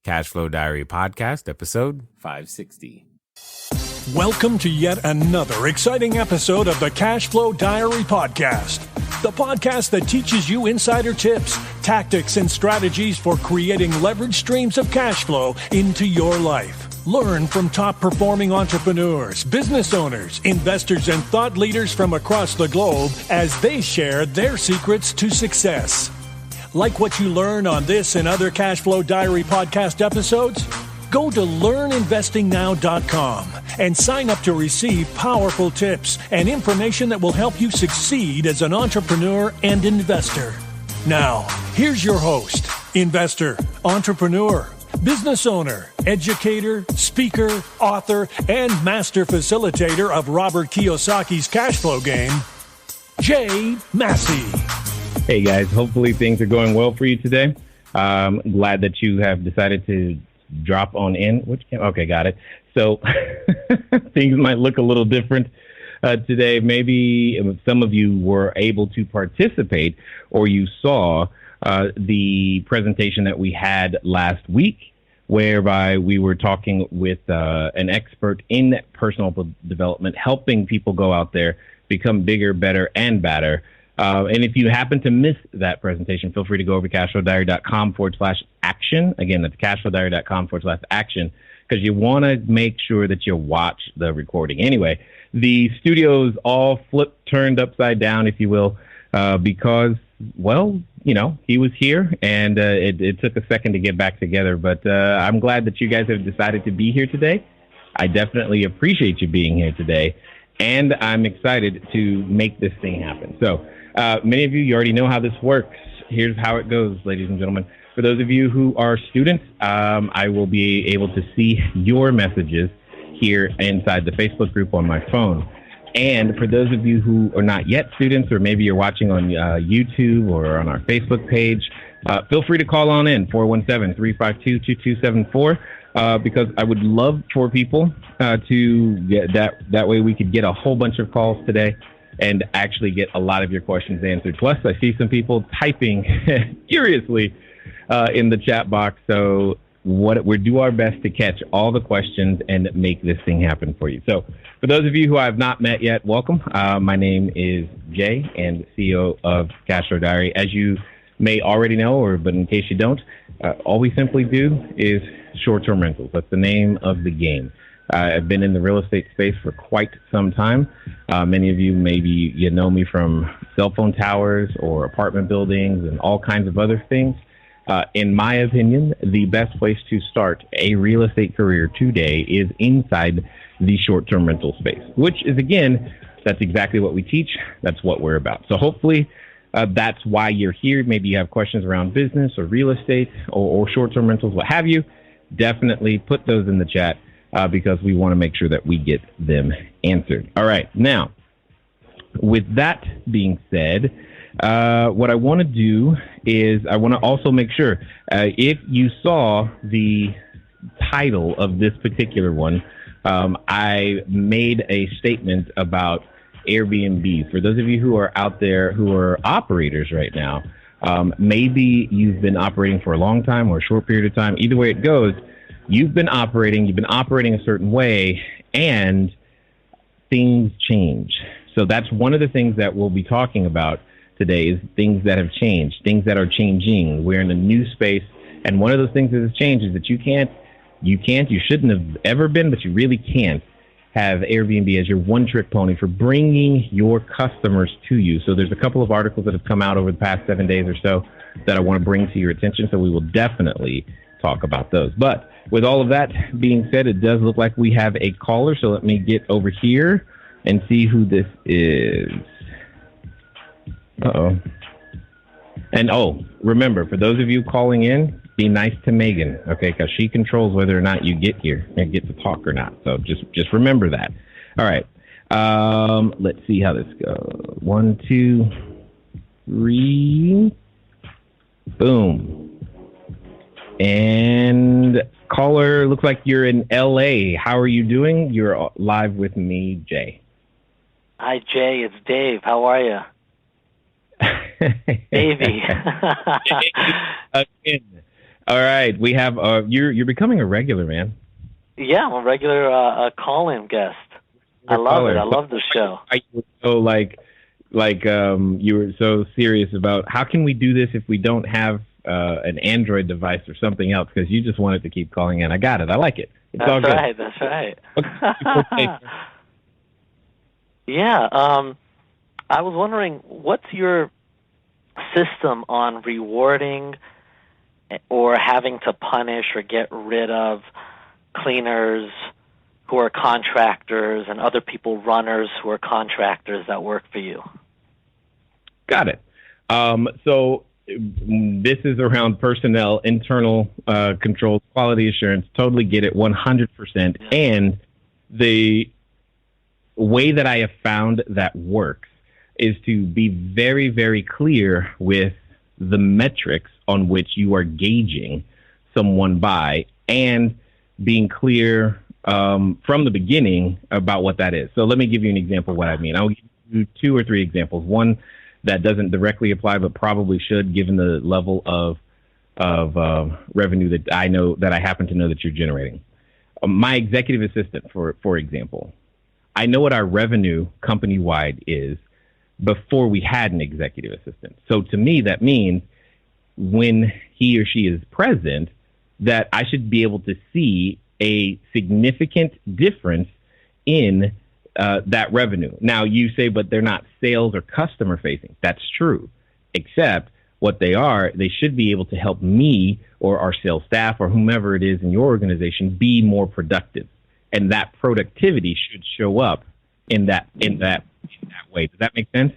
Cashflow Diary Podcast, episode 560. Welcome to yet another exciting episode of the CashFlow Diary Podcast, the podcast that teaches you insider tips, tactics, and strategies for creating leverage streams of cash flow into your life. Learn from top-performing entrepreneurs, business owners, investors, and thought leaders from across the globe as they share their secrets to success. Like what you learn on this and other CashFlow Diary podcast episodes? Go to learninvestingnow.com and sign up to receive powerful tips and information that will help you succeed as an entrepreneur and investor. Now, here's your host, investor, entrepreneur, business owner, educator, speaker, author, and master facilitator of Robert Kiyosaki's cash flow game, Jay Massey. Hey guys, hopefully things are going well for you today. I'm glad that you have decided to drop on in. Okay, got it. So things might look a little different today. Maybe some of you were able to participate or you saw the presentation that we had last week, whereby we were talking with an expert in personal development, helping people go out there, become bigger, better, and badder. And if you happen to miss that presentation, feel free to go over to cashflowdiary.com/action. Again, that's cashflowdiary.com/action, because you want to make sure that you watch the recording. Anyway, the studio's all turned upside down, if you will, because, well, you know, he was here and it took a second to get back together. But I'm glad that you guys have decided to be here today. I definitely appreciate you being here today. And I'm excited to make this thing happen. So many of you already know how this works. Here's how it goes, ladies and gentlemen. For those of you who are students, I will be able to see your messages here inside the Facebook group on my phone. And for those of you who are not yet students, or maybe you're watching on YouTube or on our Facebook page, feel free to call on in, 417-352-2274. Because I would love for people to get that way we could get a whole bunch of calls today and actually get a lot of your questions answered. Plus, I see some people typing furiously in the chat box. So we'll do our best to catch all the questions and make this thing happen for you. So for those of you who I have not met yet, welcome. My name is Jay, and CEO of CashFlow Diary. As you may already know, but in case you don't, all we simply do is short-term rentals. That's the name of the game. I've been in the real estate space for quite some time. Many of you, maybe you know me from cell phone towers or apartment buildings and all kinds of other things. In my opinion, the best place to start a real estate career today is inside the short-term rental space, which is, again, that's exactly what we teach. That's what we're about. So hopefully that's why you're here. Maybe you have questions around business or real estate or short-term rentals, what have you. Definitely put those in the chat because we want to make sure that we get them answered. All right. Now, with that being said, what I want to do is I want to also make sure if you saw the title of this particular one, I made a statement about Airbnbs. For those of you who are out there who are operators right now, maybe you've been operating for a long time or a short period of time. Either way it goes, you've been operating a certain way, and things change. So that's one of the things that we'll be talking about today is things that have changed, things that are changing. We're in a new space, and one of those things that has changed is that you shouldn't have ever been, but you really can't have Airbnb as your one-trick pony for bringing your customers to you. So there's a couple of articles that have come out over the past 7 days or so that I want to bring to your attention. So we will definitely talk about those. But with all of that being said, it does look like we have a caller. So let me get over here and see who this is. Uh-oh. And remember, for those of you calling in, be nice to Megan, okay? Because she controls whether or not you get here and get to talk or not. So just remember that. All right. Let's see how this goes. 1, 2, 3. Boom. And caller, looks like you're in LA. How are you doing? You're live with me, Jay. Hi, Jay. It's Dave. How are you? Davey. Again. All right, we have you're becoming a regular, man. Yeah, I'm a regular call-in guest. I love it. I love the show. So you were so serious about how can we do this if we don't have an Android device or something else, because you just wanted to keep calling in. I got it. I like it. It's all good. That's right. Okay. Yeah, I was wondering, what's your system on rewarding or having to punish or get rid of cleaners who are contractors and other people, runners who are contractors that work for you? Got it. So this is around personnel, internal controls, quality assurance. Totally get it, 100%. Yeah. And the way that I have found that works is to be very, very clear with the metrics on which you are gauging someone by, and being clear from the beginning about what that is. So let me give you an example of what I mean. I'll give you 2 or 3 examples. One that doesn't directly apply, but probably should, given the level of revenue that I happen to know that you're generating. My executive assistant, for example, I know what our revenue company-wide is before we had an executive assistant. So to me, that means when he or she is present, that I should be able to see a significant difference in that revenue. Now, you say, but they're not sales or customer facing. That's true, except what they should be able to help me or our sales staff or whomever it is in your organization be more productive. And that productivity should show up in that way. Does that make sense?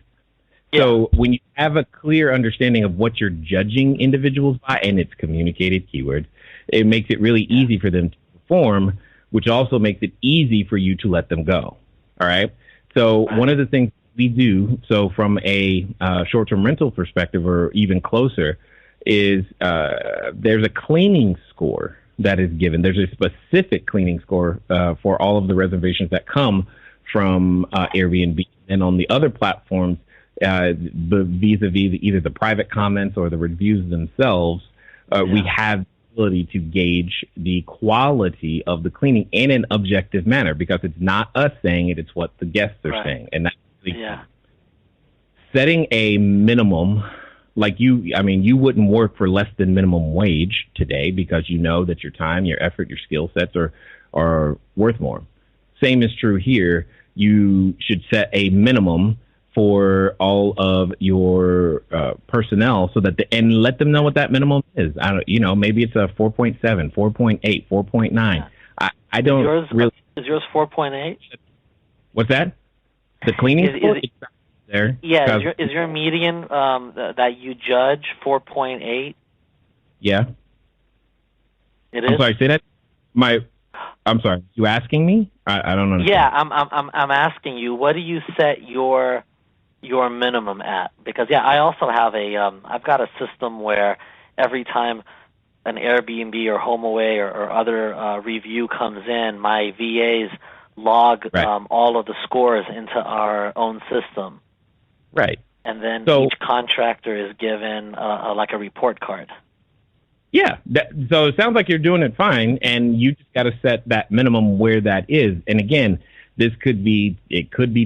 Yeah. So when you have a clear understanding of what you're judging individuals by, and it's communicated keywords, it makes it really easy for them to perform, which also makes it easy for you to let them go. All right. So one of the things we do, so from a short-term rental perspective, or even closer, is there's a cleaning score that is given. There's a specific cleaning score for all of the reservations that come from Airbnb. And on the other platforms, vis-a-vis either the private comments or the reviews themselves, we have the ability to gauge the quality of the cleaning in an objective manner, because it's not us saying it, it's what the guests are saying. And that's really setting a minimum. Like you wouldn't work for less than minimum wage today, because you know that your time, your effort, your skill sets are worth more. Same is true here. You should set a minimum for all of your personnel, so that and let them know what that minimum is. I don't, maybe it's a 4.7, 4.8, 4.9. I don't Is yours 4.8? What's that? The cleaning score? There. Yeah, is your median that you judge 4.8? Yeah. It is. I'm sorry. Say that. I'm sorry. You asking me? I don't understand. Yeah, I'm asking you. What do you set your minimum at? Because I also have I've got a system where every time an Airbnb or HomeAway or other review comes in, my VAs log all of the scores into our own system. Right. And then each contractor is given like a report card. Yeah. So it sounds like you're doing it fine, and you just got to set that minimum where that is. And again, it could be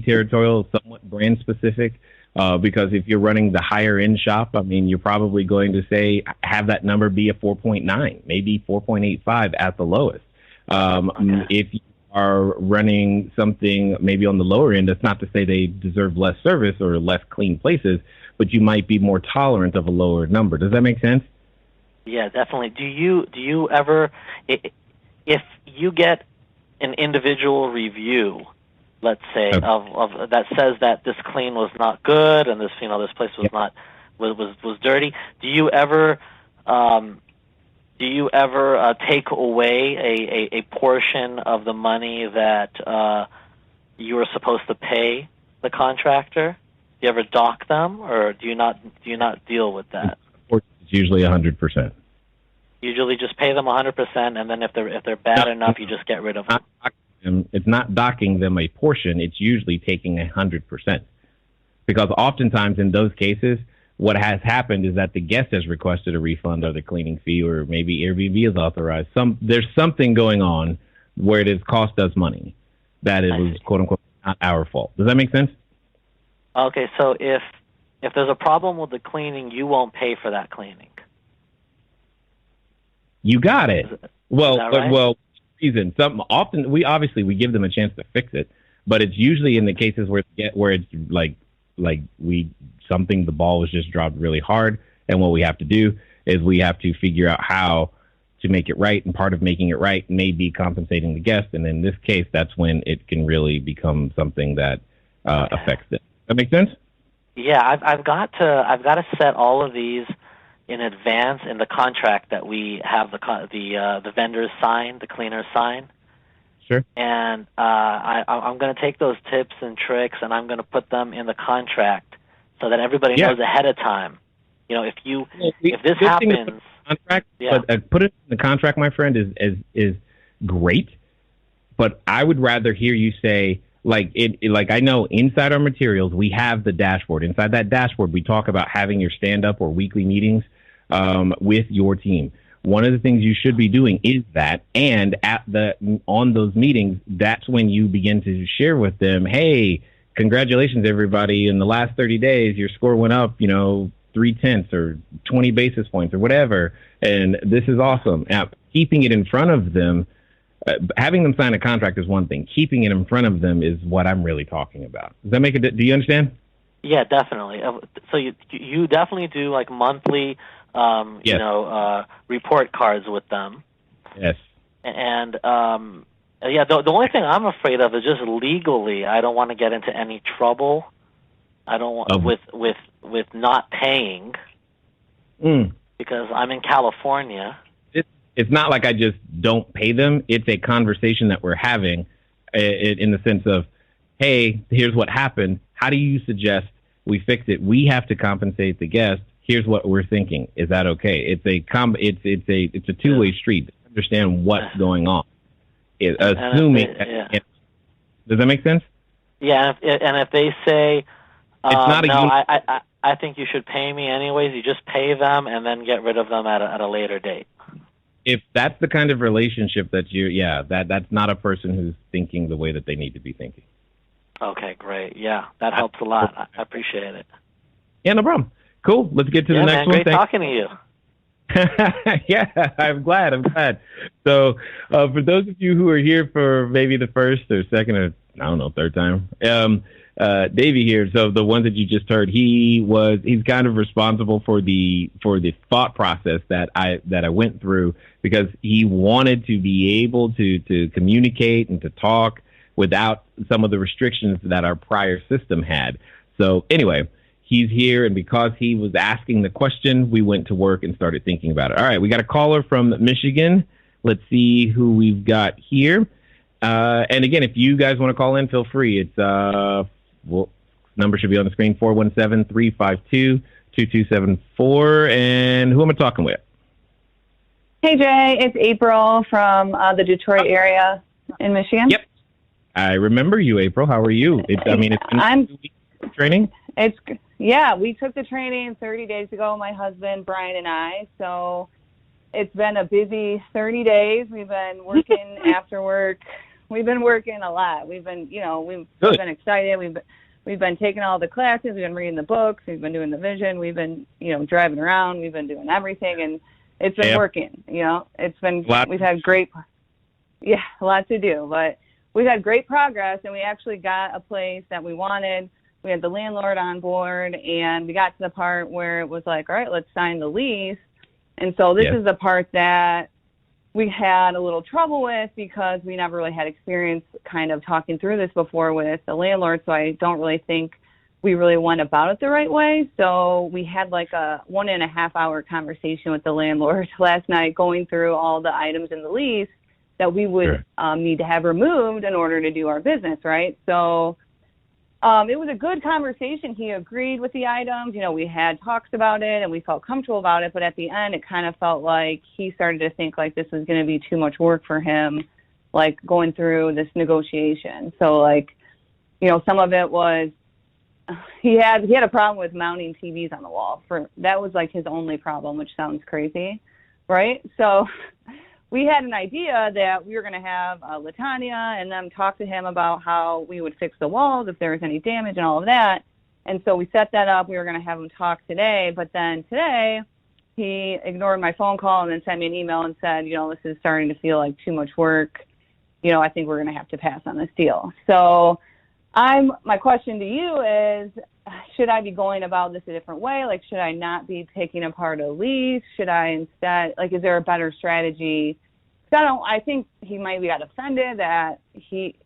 territorial, somewhat brand specific, because if you're running the higher end shop, you're probably going to have that number be a 4.9, maybe 4.85 at the lowest. If you are running something maybe on the lower end, that's not to say they deserve less service or less clean places, but you might be more tolerant of a lower number. Does that make sense? Yeah, definitely. Do you ever, if you get an individual review, let's say, of that says that this clean was not good and this place was not was dirty, do you ever take away a portion of the money that you were supposed to pay the contractor? Do you ever dock them, or do you not deal with that? It's usually 100%. Usually, just pay them 100%, and then if they're bad enough, you just get rid of them. It's not docking them a portion. It's usually taking 100%, because oftentimes in those cases, what has happened is that the guest has requested a refund of the cleaning fee, or maybe Airbnb is authorized. There's something going on where it has cost us money that it was, quote unquote, not our fault. Does that make sense? Okay, so if there's a problem with the cleaning, you won't pay for that cleaning. You got it. Well, right? reason. Often we give them a chance to fix it, but it's usually in the cases where it's like the ball was just dropped really hard, and what we have to do is we have to figure out how to make it right, and part of making it right may be compensating the guest, and in this case, that's when it can really become something that affects it. That make sense? Yeah, I've got to set all of these in advance in the contract that we have the vendors sign, the cleaners sign. Sure. And I'm going to take those tips and tricks, and I'm going to put them in the contract so that everybody knows ahead of time. If this happens, contract, but put it in the contract, my friend, is great. But I would rather hear you say, like I know inside our materials we have the dashboard. Inside that dashboard, we talk about having your stand-up or weekly meetings with your team. One of the things you should be doing is that, and on those meetings, that's when you begin to share with them, hey, congratulations, everybody. In the last 30 days, your score went up, 0.3 or 20 basis points or whatever. And this is awesome. Now, keeping it in front of them, having them sign a contract is one thing. Keeping it in front of them is what I'm really talking about. Does that make it? Do you understand? Yeah, definitely. So you definitely do like monthly, report cards with them. Yes. And the only thing I'm afraid of is just legally. I don't want to get into any trouble. I don't want with not paying because I'm in California. It's not like I just don't pay them. It's a conversation that we're having in the sense of, hey, here's what happened. How do you suggest we fix it? We have to compensate the guest. Here's what we're thinking. Is that okay? It's a two-way street. Understand what's going on. Assuming. Does that make sense? Yeah, and if they say, it's not I think you should pay me anyways, you just pay them and then get rid of them at a later date. If that's the kind of relationship that that's not a person who's thinking the way that they need to be thinking. Okay, great. Yeah, that helps a lot. I appreciate it. Yeah, no problem. Cool. Let's get to the next one. Great talking to you. Yeah, I'm glad. So for those of you who are here for maybe the first or second or third time, Davey here. So the ones that you just heard, he's kind of responsible for the thought process that I went through, because he wanted to be able to communicate and to talk without some of the restrictions that our prior system had. So anyway, he's here, and because he was asking the question, we went to work and started thinking about it. All right, we got a caller from Michigan. Let's see who we've got here. And again, if you guys want to call in, feel free. It's number should be on the screen, 417-352-2274. And who am I talking with? Hey, Jay. It's April from the Detroit area in Michigan. Yep. I remember you, April. How are you? It's been 2 weeks of training. We took the training 30 days ago, my husband, Brian, and I. So it's been a busy 30 days. We've been working after work. We've been working a lot. We've been, we've been excited. We've been taking all the classes. We've been reading the books. We've been doing the vision. We've been, driving around. We've been doing everything, and it's been working. It's been. We've had a lot to do, but we've had great progress, and we actually got a place that we wanted. We had the landlord on board, and we got to the part where it was like, all right, let's sign the lease. And so this is the part that we had a little trouble with, because we never really had experience kind of talking through this before with the landlord. So I don't really think we really went about it the right way. So we had like a 1.5 hour conversation with the landlord last night, going through all the items in the lease that we would need to have removed in order to do our business, right? So it was a good conversation. He agreed with the items. We had talks about it, and we felt comfortable about it. But at the end, it kind of felt like he started to think like this was going to be too much work for him, like going through this negotiation. So some of it was he had a problem with mounting TVs on the wall. That was like his only problem, which sounds crazy, right? So we had an idea that we were going to have Latanya and them talk to him about how we would fix the walls if there was any damage and all of that. And so we set that up. We were going to have him talk today, but then today he ignored my phone call and then sent me an email and said, this is starting to feel like too much work. I think we're going to have to pass on this deal. So my question to you is, should I be going about this a different way? Like, should I not be taking apart a lease? Should I instead, is there a better strategy? I think he might be got offended that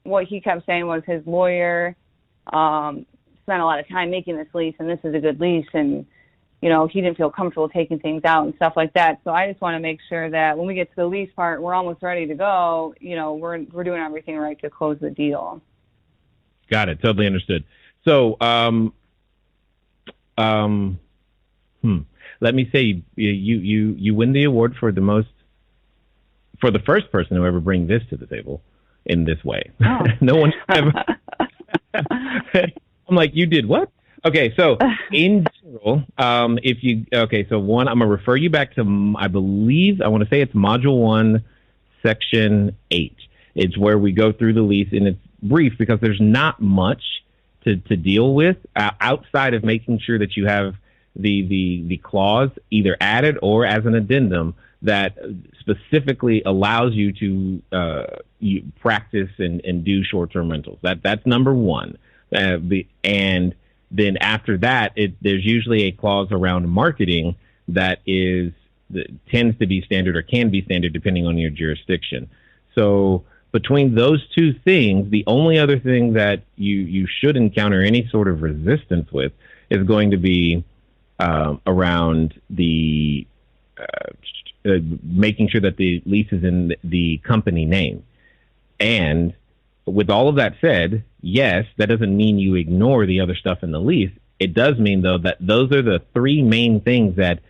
what he kept saying was his lawyer spent a lot of time making this lease and this is a good lease, and he didn't feel comfortable taking things out and stuff like that. So I just want to make sure that when we get to the lease part, we're almost ready to go. We're doing everything right to close the deal. Got it. Totally understood. So, let me say you win the award for the first person who ever bring this to the table in this way. Oh. No one ever. I'm like, you did what? Okay, so in general, so one, I'm gonna refer you back to, I want to say it's Module 1, Section 8. It's where we go through the lease, and it's brief because there's not much to deal with outside of making sure that you have the clause either added or as an addendum that specifically allows you to practice and do short-term rentals. That's number one. And then after that, there's usually a clause around marketing that tends to be standard or can be standard depending on your jurisdiction. So between those two things, the only other thing that you should encounter any sort of resistance with is going to be around the making sure that the lease is in the company name. And with all of that said, yes, that doesn't mean you ignore the other stuff in the lease. It does mean, though, that those are the three main things that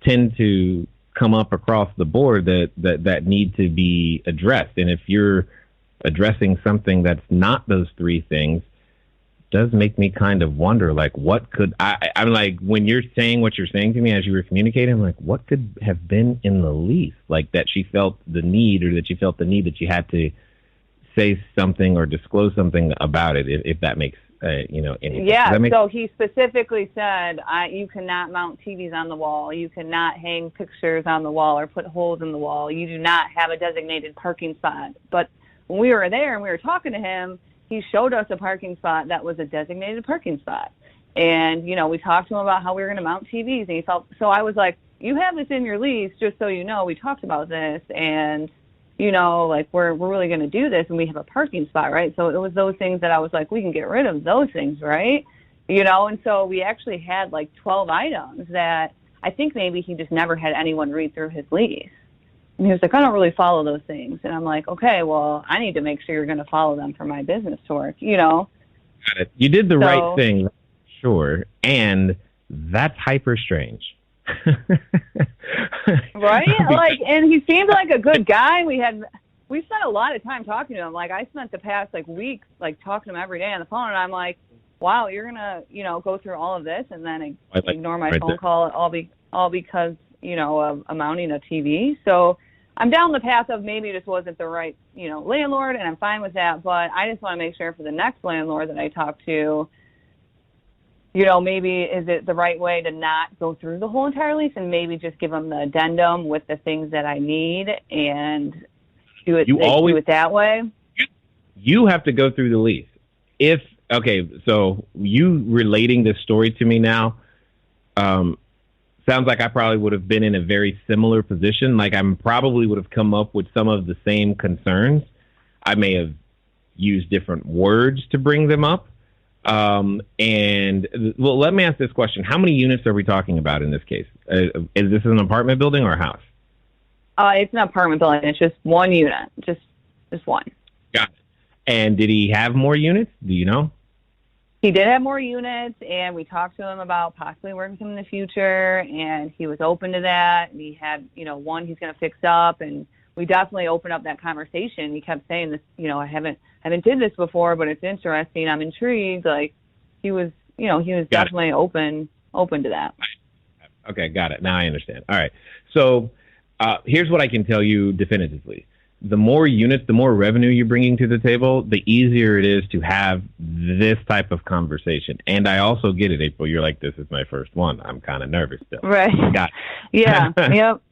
tend to come up across the board that need to be addressed. And if you're addressing something that's not those three things, does make me kind of wonder, like, what could I'm like, when you're saying what you're saying to me as you were communicating, I'm like, what could have been in the lease, like that she felt the need, or that you felt the need that you had to say something or disclose something about it, if that makes any sense. Yeah, so he specifically said, you cannot mount TVs on the wall, you cannot hang pictures on the wall or put holes in the wall, you do not have a designated parking spot. But when we were there and we were talking to him, he showed us a parking spot that was a designated parking spot. And, we talked to him about how we were going to mount TVs. And so I was like, you have this in your lease, just so you know, we talked about this. And, we're really going to do this. And we have a parking spot, right? So it was those things that I was like, we can get rid of those things, right? And so we actually had 12 items that I think maybe he just never had anyone read through his lease. And he was like, I don't really follow those things. And I'm like, okay, well, I need to make sure you're going to follow them for my business to work, Got it. You did the right thing, sure. And that's hyper strange. Right? And he seemed like a good guy. We spent a lot of time talking to him. I spent the past weeks talking to him every day on the phone, and I'm like, wow, you're gonna go through all of this and then ignore my phone call all because of mounting a TV. So I'm down the path of maybe this wasn't the right landlord, and I'm fine with that. But I just want to make sure for the next landlord that I talk to, maybe is it the right way to not go through the whole entire lease and maybe just give them the addendum with the things that I need and do it that way? You have to go through the lease. So you relating this story to me now sounds like I probably would have been in a very similar position. I probably would have come up with some of the same concerns. I may have used different words to bring them up. Let me ask this question. How many units are we talking about in this case? Is this an apartment building or a house? It's an apartment building. It's just one unit, just one. Got it. And did he have more units? Do you know? He did have more units, and we talked to him about possibly working with him in the future, and he was open to that. And he had, one he's going to fix up, and we definitely opened up that conversation. He kept saying this, I haven't did this before, but it's interesting. I'm intrigued. He was he was definitely open to that. Okay, got it. Now I understand. All right. So here's what I can tell you definitively. The more units, the more revenue you're bringing to the table, the easier it is to have this type of conversation. And I also get it, April. You're like, this is my first one. I'm kind of nervous still. Right. Got it. Yeah. Yep.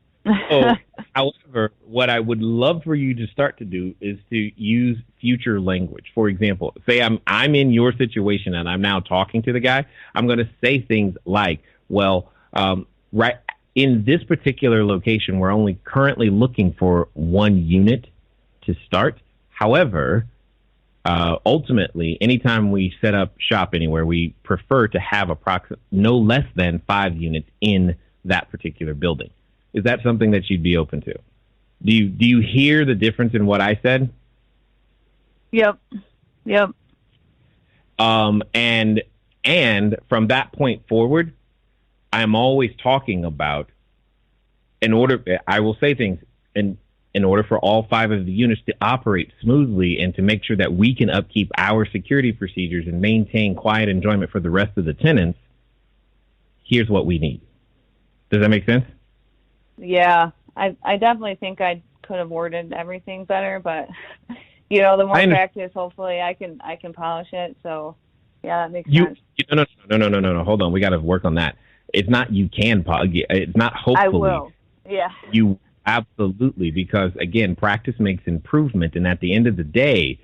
So, however, what I would love for you to start to do is to use future language. For example, say I'm in your situation and I'm now talking to the guy. I'm going to say things like, well, right in this particular location, we're only currently looking for one unit to start. However, ultimately, anytime we set up shop anywhere, we prefer to have no less than 5 units in that particular building. Is that something that you'd be open to? Do you hear the difference in what I said? Yep. And from that point forward, I'm always talking about I will say things in order for all 5 of the units to operate smoothly and to make sure that we can upkeep our security procedures and maintain quiet enjoyment for the rest of the tenants. Here's what we need. Does that make sense? Yeah, I definitely think I could have worded everything better, but the more practice, hopefully I can polish it. So yeah, that makes sense. No. Hold on, we got to work on that. It's not you can polish. It's not hopefully. I will. Yeah. You absolutely, because again, practice makes improvement, and at the end of the day,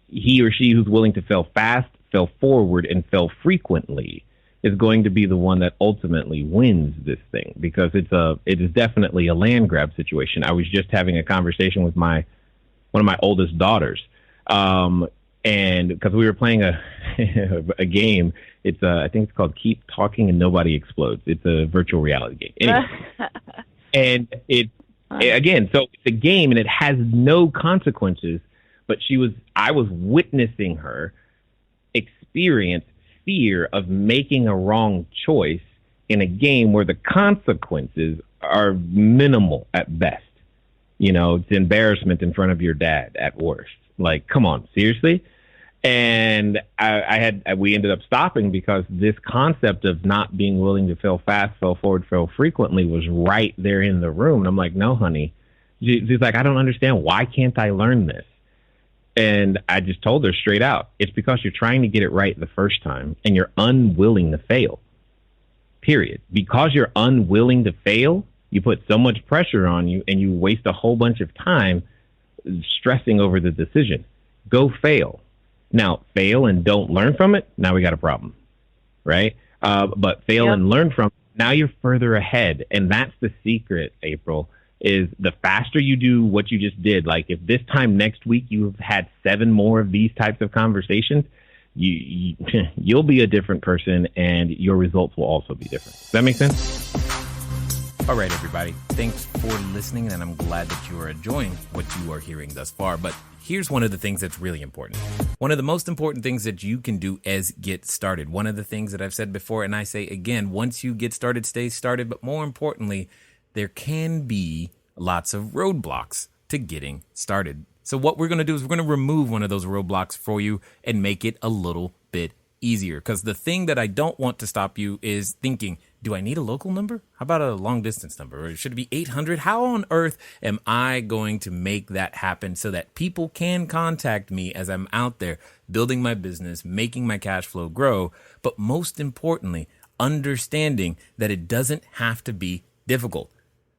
he or she who's willing to fail fast, fail forward, and fail frequently is going to be the one that ultimately wins this thing, because it is definitely a land grab situation. I was just having a conversation with one of my oldest daughters, and because we were playing a game, I think it's called Keep Talking and Nobody Explodes. It's a virtual reality game. Anyway, and again, so it's a game and it has no consequences, but I was witnessing her experience fear of making a wrong choice in a game where the consequences are minimal at best. It's embarrassment in front of your dad at worst. Like, come on, seriously? And we ended up stopping because this concept of not being willing to fail fast, fail forward, fail frequently was right there in the room. And I'm like, no, honey. She's like, I don't understand. Why can't I learn this? And I just told her straight out, it's because you're trying to get it right the first time and you're unwilling to fail. Period. Because you're unwilling to fail, you put so much pressure on you and you waste a whole bunch of time stressing over the decision. Go fail. Now, fail and don't learn from it. Now we got a problem, right? But fail and learn from it. Now you're further ahead. And that's the secret, April, is the faster you do what you just did. Like if this time next week you've had 7 more of these types of conversations, you'll be a different person and your results will also be different. Does that make sense? All right, everybody. Thanks for listening, and I'm glad that you are enjoying what you are hearing thus far. But here's one of the things that's really important. One of the most important things that you can do is get started. One of the things that I've said before, and I say again, once you get started, stay started. But more importantly, there can be lots of roadblocks to getting started. So what we're going to do is we're going to remove one of those roadblocks for you and make it a little bit easier. Because the thing that I don't want to stop you is thinking, do I need a local number? How about a long distance number? Or should it be 800? How on earth am I going to make that happen so that people can contact me as I'm out there building my business, making my cash flow grow? But most importantly, understanding that it doesn't have to be difficult.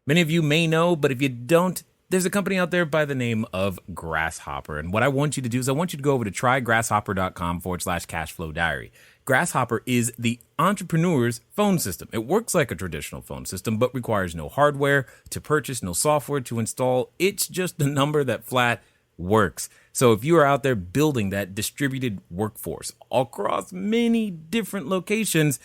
Many of you may know, but if you don't, there's a company out there by the name of Grasshopper. And what I want you to do is I want you to go over to trygrasshopper.com/cashflowdiary. Grasshopper is the entrepreneur's phone system. It works like a traditional phone system, but requires no hardware to purchase, no software to install. It's just a number that flat works. So if you are out there building that distributed workforce across many different locations,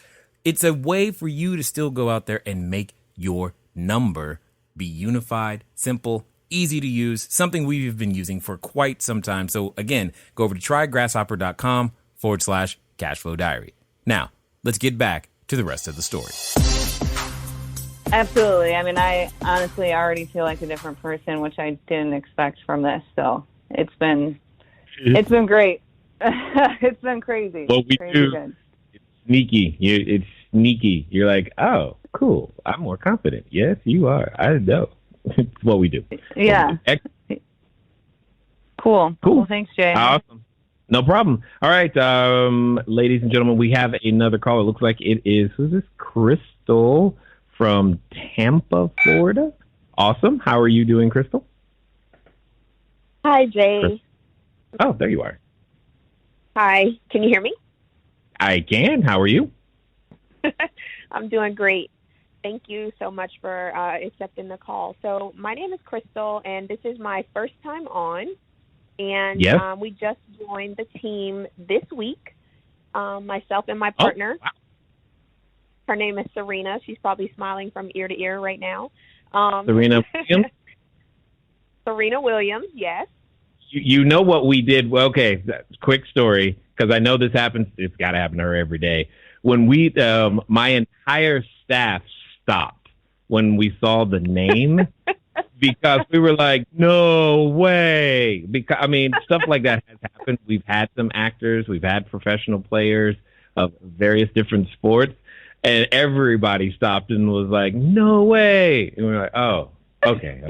it's a way for you to still go out there and make your number be unified, simple, easy to use, something we've been using for quite some time. So again, go over to trygrasshopper.com/cashflowdiary. Now, let's get back to the rest of the story. Absolutely. I mean, I honestly already feel like a different person, which I didn't expect from this. So it's been great. It's been crazy. Well, we crazy do. Good. sneaky. It's sneaky. You're like, oh, cool. I'm more confident. Yes, you are. I know. It's what we do. Yeah. Cool. Well, thanks, Jay. Awesome. No problem. All right, ladies and gentlemen, we have another call. It looks like it is, who's this? Crystal from Tampa, Florida. Awesome. How are you doing, Crystal? Hi, Jay. Oh, there you are. Hi. Can you hear me? I can. How are you? I'm doing great. Thank you so much for accepting the call. So my name is Crystal, and this is my first time on. And yes. We just joined the team this week, myself and my partner. Oh, wow. Her name is Serena. She's probably smiling from ear to ear right now. Serena Williams? Serena Williams, yes. You know what we did? Well, okay, quick story, because I know this happens. It's got to happen to her every day. When we, my entire staff stopped when we saw the name because we were like, no way. Because I mean, stuff like that has happened. We've had some actors, we've had professional players of various different sports, and everybody stopped and was like, no way. And we were like, oh, okay.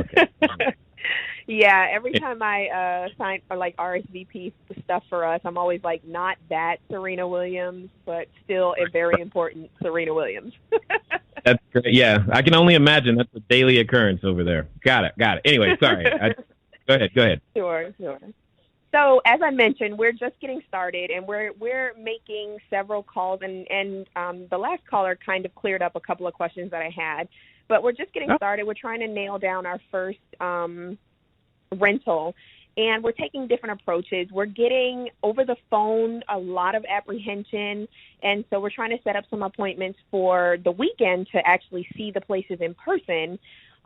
Yeah, every time I sign or like RSVP stuff for us, I'm always like, not that Serena Williams, but still a very important Serena Williams. That's great. Yeah, I can only imagine that's a daily occurrence over there. Got it. Anyway, sorry. Go ahead. Sure. So as I mentioned, we're just getting started, and we're making several calls, and the last caller kind of cleared up a couple of questions that I had, but we're just getting started. We're trying to nail down our first rental, and we're taking different approaches. We're getting over the phone a lot of apprehension, and so we're trying to set up some appointments for the weekend to actually see the places in person.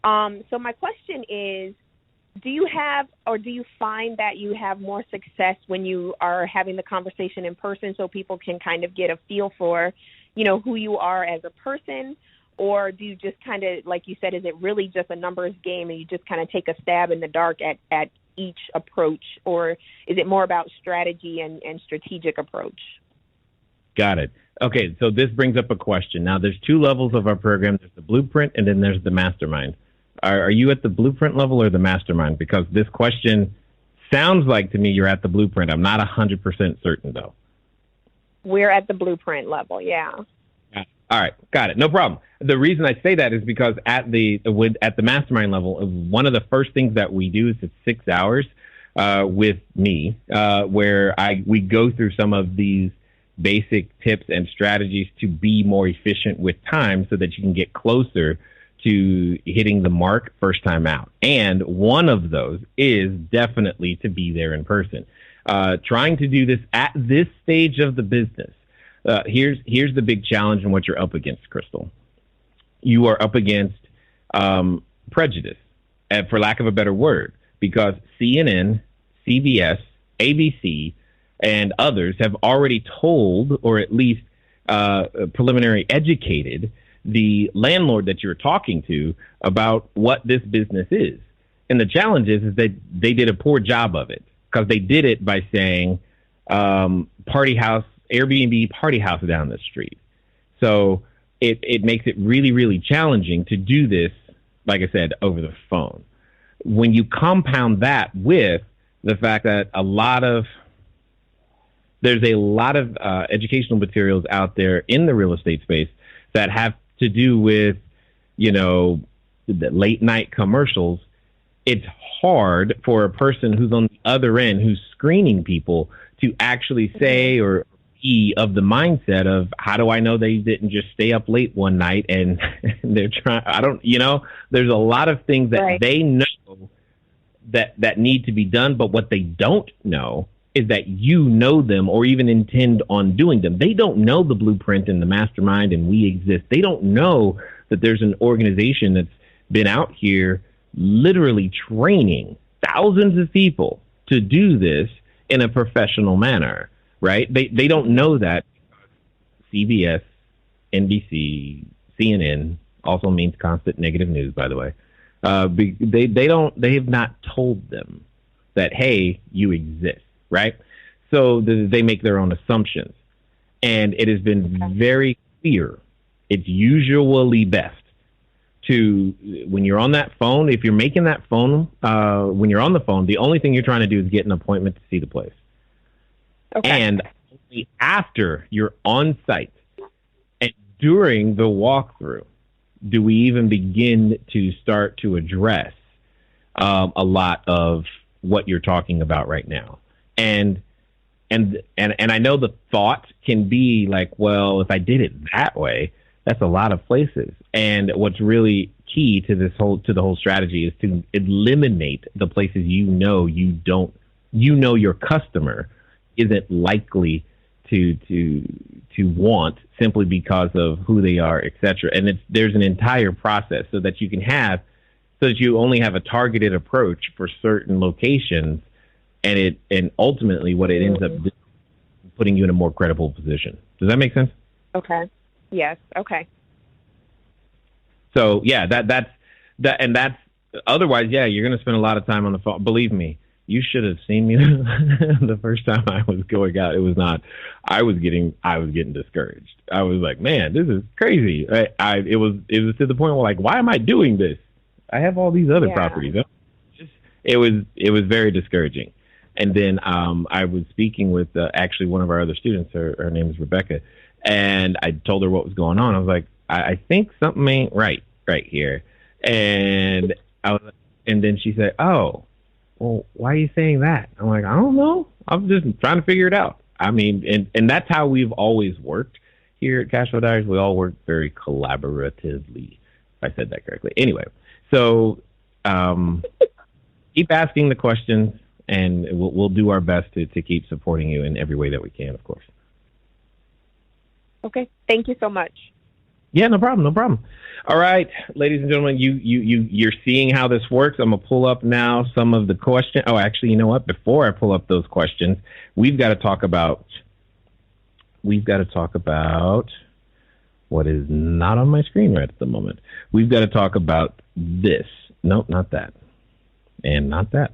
So my question is, do you find that you have more success when you are having the conversation in person so people can kind of get a feel for, who you are as a person? Or do you just kind of, like you said, is it really just a numbers game and you just kind of take a stab in the dark at each approach? Or is it more about strategy and strategic approach? Got it. Okay, so this brings up a question. Now, there's two levels of our program. There's the blueprint and then there's the mastermind. Are you at the blueprint level or the mastermind? Because this question sounds like to me you're at the blueprint. I'm not 100% certain, though. We're at the blueprint level, yeah. All right, got it. No problem. The reason I say that is because at the mastermind level, one of the first things that we do is it's 6 hours with me, where we go through some of these basic tips and strategies to be more efficient with time, so that you can get closer to hitting the mark first time out. And one of those is definitely to be there in person. Trying to do this at this stage of the business. Here's the big challenge and what you're up against, Crystal. You are up against prejudice, for lack of a better word, because CNN, CBS, ABC, and others have already told, or at least preliminary educated, the landlord that you're talking to about what this business is. And the challenge is that they did a poor job of it, because they did it by saying party house, Airbnb party house down the street. So it makes it really, really challenging to do this, like I said, over the phone. When you compound that with the fact that there's a lot of educational materials out there in the real estate space that have to do with, the late night commercials, it's hard for a person who's on the other end, who's screening people, to actually say or be of the mindset of, how do I know they didn't just stay up late one night and they're trying, there's a lot of things that they know that need to be done, but what they don't know is that you know them or even intend on doing them. They don't know the blueprint and the mastermind and we exist. They don't know that there's an organization that's been out here literally training thousands of people to do this in a professional manner, right? They don't know that. CBS, NBC, CNN also means constant negative news, by the way. They have not told them that, hey, you exist, right? So they make their own assumptions. And it has been very clear. It's usually best to, when you're on that phone, if you're making that phone, when you're on the phone, the only thing you're trying to do is get an appointment to see the place. Okay. And only after you're on site and during the walkthrough do we even begin to start to address a lot of what you're talking about right now. And I know the thought can be like, well, if I did it that way, that's a lot of places. And what's really key to the whole strategy is to eliminate the places your customer isn't likely to want simply because of who they are, et cetera. And there's an entire process so that you only have a targeted approach for certain locations, and ultimately what it ends up doing, putting you in a more credible position. Does that make sense? Okay. Yes. Okay. So yeah, that's otherwise, yeah, you're going to spend a lot of time on the phone. Believe me, you should have seen me the first time I was going out. I was getting discouraged. I was like, man, this is crazy. It was to the point where, like, why am I doing this? I have all these other properties. It was very discouraging. And then I was speaking with actually one of our other students. Her name is Rebecca, and I told her what was going on. I was like, I think something ain't right here. And then she said, oh, well, why are you saying that? I'm like, I don't know. I'm just trying to figure it out. I mean, and that's how we've always worked here at CashFlow Diaries. We all work very collaboratively. If I said that correctly. Anyway, so keep asking the questions, and we'll do our best to keep supporting you in every way that we can, of course. Okay. Thank you so much. Yeah, no problem. All right, ladies and gentlemen, you're seeing how this works. I'm gonna pull up now some of the questions. Oh, actually, you know what? Before I pull up those questions, we've got to talk about what is not on my screen right at the moment. We've got to talk about this. Nope, not that, and not that.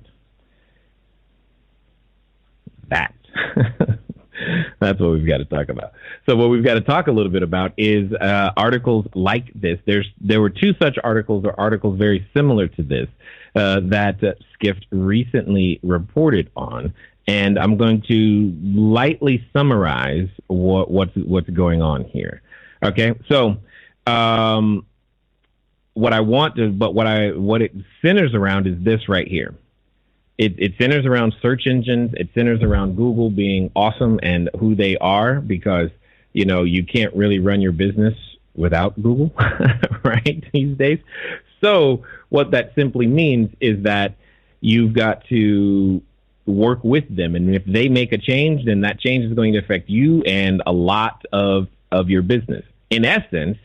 That. That's what we've got to talk about. So what we've got to talk a little bit about is articles like this. There were two such articles, or articles very similar to this, that Skift recently reported on, and I'm going to lightly summarize what's going on here. Okay, so what it centers around is this right here. It centers around search engines. It centers around Google being awesome and who they are, because, you can't really run your business without Google, right, these days. So what that simply means is that you've got to work with them. And if they make a change, then that change is going to affect you and a lot of your business. In essence,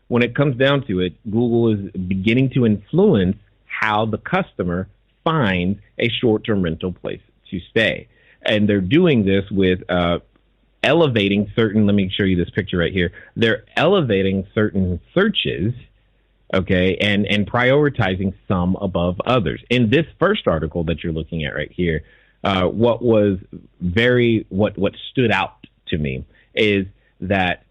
when it comes down to it, Google is beginning to influence how the customer finds a short-term rental place to stay. And they're doing this with elevating certain, let me show you this picture right here. They're elevating certain searches, okay, and prioritizing some above others. In this first article that you're looking at right here, what stood out to me is that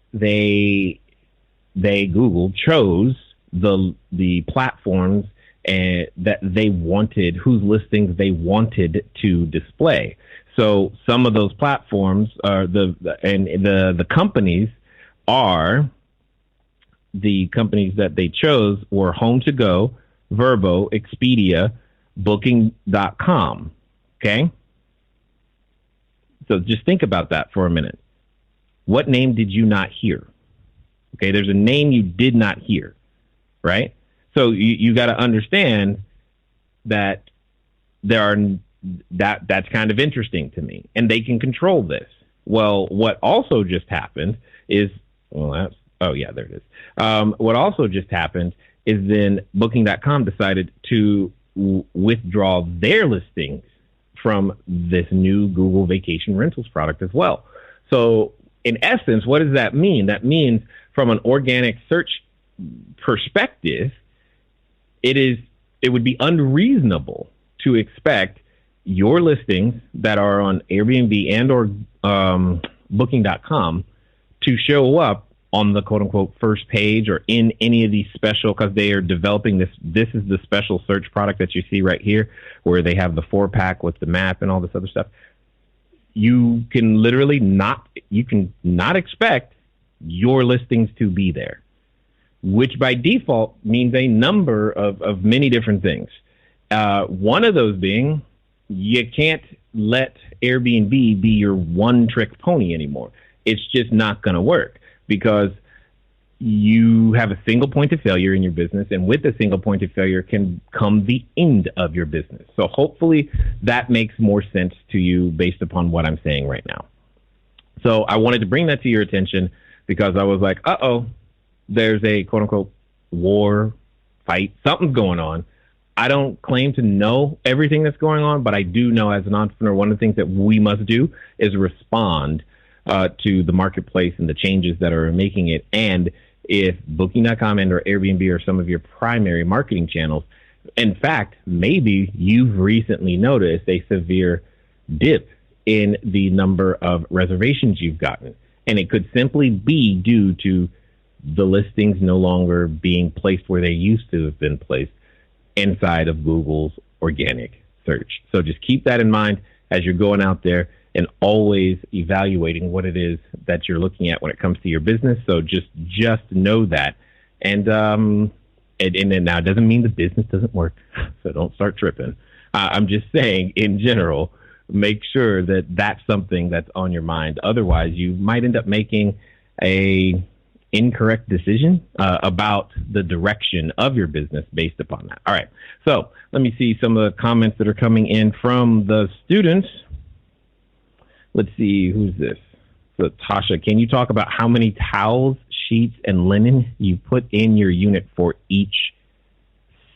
Google chose the platforms and that they wanted, whose listings they wanted to display. So some of those platforms are the companies that they chose were Home2Go, Vrbo, Expedia, Booking.com. Okay. So just think about that for a minute. What name did you not hear? Okay. There's a name you did not hear, right? So you got to understand that that's kind of interesting to me, and they can control this. Well, what also just happened is, there it is. What also just happened is then Booking.com decided to withdraw their listings from this new Google Vacation Rentals product as well. So in essence, what does that mean? That means from an organic search perspective, it would be unreasonable to expect your listings that are on Airbnb and or Booking.com to show up on the quote unquote first page or in any of these special, because they are developing this. This is the special search product that you see right here, where they have the 4-pack with the map and all this other stuff. You can literally not expect your listings to be there, which by default means a number of many different things. One of those being, you can't let Airbnb be your one-trick pony anymore. It's just not going to work, because you have a single point of failure in your business, and with a single point of failure can come the end of your business. So hopefully that makes more sense to you based upon what I'm saying right now. So I wanted to bring that to your attention, because I was like, there's a quote-unquote war, fight, something's going on. I don't claim to know everything that's going on, but I do know as an entrepreneur, one of the things that we must do is respond to the marketplace and the changes that are making it. And if Booking.com and or Airbnb are some of your primary marketing channels, in fact, maybe you've recently noticed a severe dip in the number of reservations you've gotten. And it could simply be due to the listings no longer being placed where they used to have been placed inside of Google's organic search. So just keep that in mind as you're going out there and always evaluating what it is that you're looking at when it comes to your business. So just know that. And then now it doesn't mean the business doesn't work, so don't start tripping. I'm just saying in general, make sure that that's something that's on your mind. Otherwise, you might end up making a incorrect decision about the direction of your business based upon that. All right. So let me see some of the comments that are coming in from the students. Let's see, who's this? So Tasha, can you talk about how many towels, sheets, and linen you put in your unit for each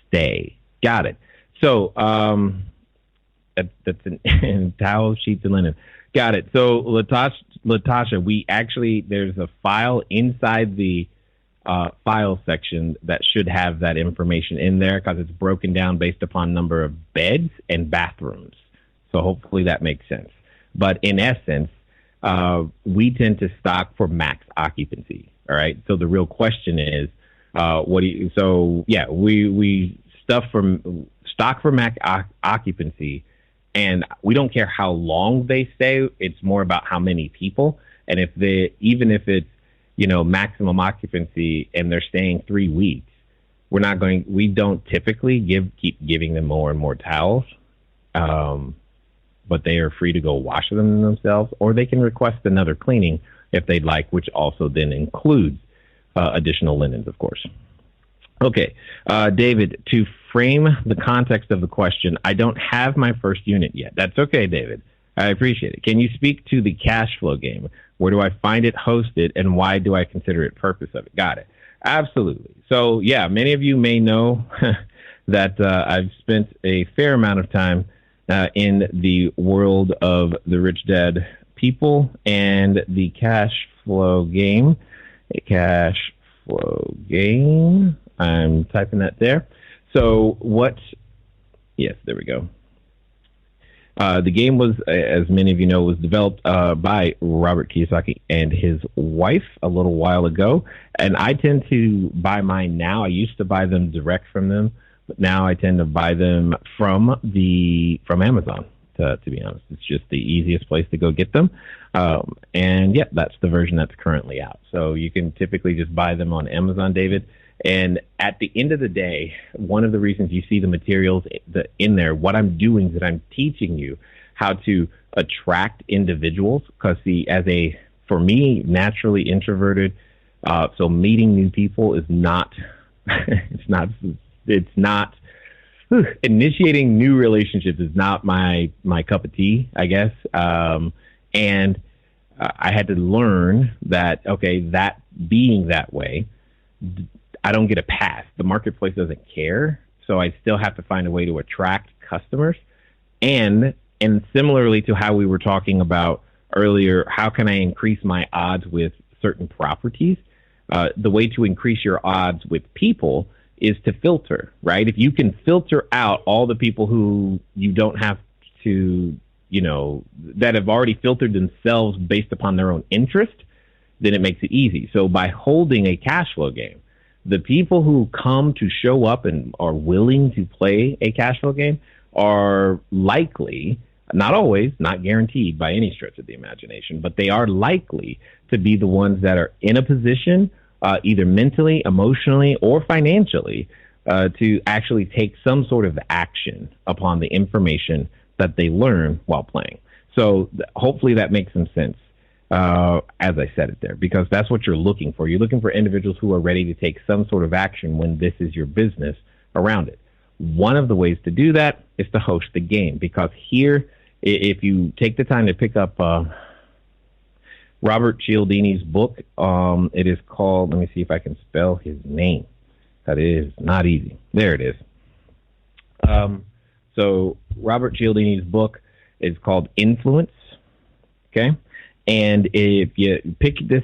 stay? Got it. So that's in towels, sheets, and linen. Got it. So Latasha, we actually, there's a file inside the file section that should have that information in there, because it's broken down based upon number of beds and bathrooms. So hopefully that makes sense. But in essence, we tend to stock for max occupancy. All right. So the real question is, we stock for max occupancy, and we don't care how long they stay. It's more about how many people. And even if it's, maximum occupancy and they're staying 3 weeks, we don't typically keep giving them more and more towels. But they are free to go wash them themselves, or they can request another cleaning if they'd like, which also then includes additional linens, of course. Okay, David, to frame the context of the question, I don't have my first unit yet. That's okay, David. I appreciate it. Can you speak to the cash flow game? Where do I find it hosted, and why do I consider it purpose of it? Got it. Absolutely. So, yeah, many of you may know that I've spent a fair amount of time in the world of the Rich Dad people and the cash flow game. Cash flow game. I'm typing that there. So yes, there we go. The game was, as many of you know, was developed by Robert Kiyosaki and his wife a little while ago. And I tend to buy mine now. I used to buy them direct from them, but now I tend to buy them from Amazon, to be honest. It's just the easiest place to go get them. And yeah, that's the version that's currently out. So you can typically just buy them on Amazon, David. And at the end of the day, one of the reasons you see the materials in there, what I'm doing is that I'm teaching you how to attract individuals. Because for me, naturally introverted, so meeting new people is not, it's not initiating new relationships is not my cup of tea, I guess. And I had to learn that, that being that way, I don't get a pass. The marketplace doesn't care. So I still have to find a way to attract customers. And similarly to how we were talking about earlier, how can I increase my odds with certain properties? The way to increase your odds with people is to filter, right? If you can filter out all the people who you don't have to, that have already filtered themselves based upon their own interest, then it makes it easy. So by holding a cash flow game, the people who come to show up and are willing to play a cash flow game are likely, not always, not guaranteed by any stretch of the imagination, but they are likely to be the ones that are in a position, either mentally, emotionally, or financially, to actually take some sort of action upon the information that they learn while playing. So hopefully that makes some sense as I said it there, because that's what you're looking for. You're looking for individuals who are ready to take some sort of action when this is your business around it. One of the ways to do that is to host the game, because here, if you take the time to pick up Robert Cialdini's book, it is called, let me see if I can spell his name. That is not easy. There it is. So Robert Cialdini's book is called Influence. Okay. And if you pick this,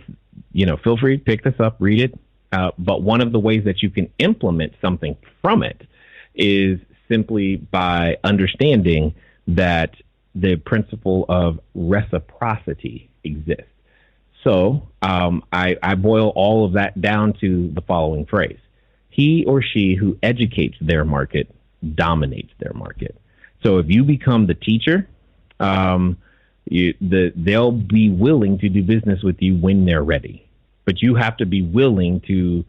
feel free to pick this up, read it. But one of the ways that you can implement something from it is simply by understanding that the principle of reciprocity exists. So I boil all of that down to the following phrase: he or she who educates their market dominates their market. So if you become the teacher, they'll be willing to do business with you when they're ready. But you have to be willing to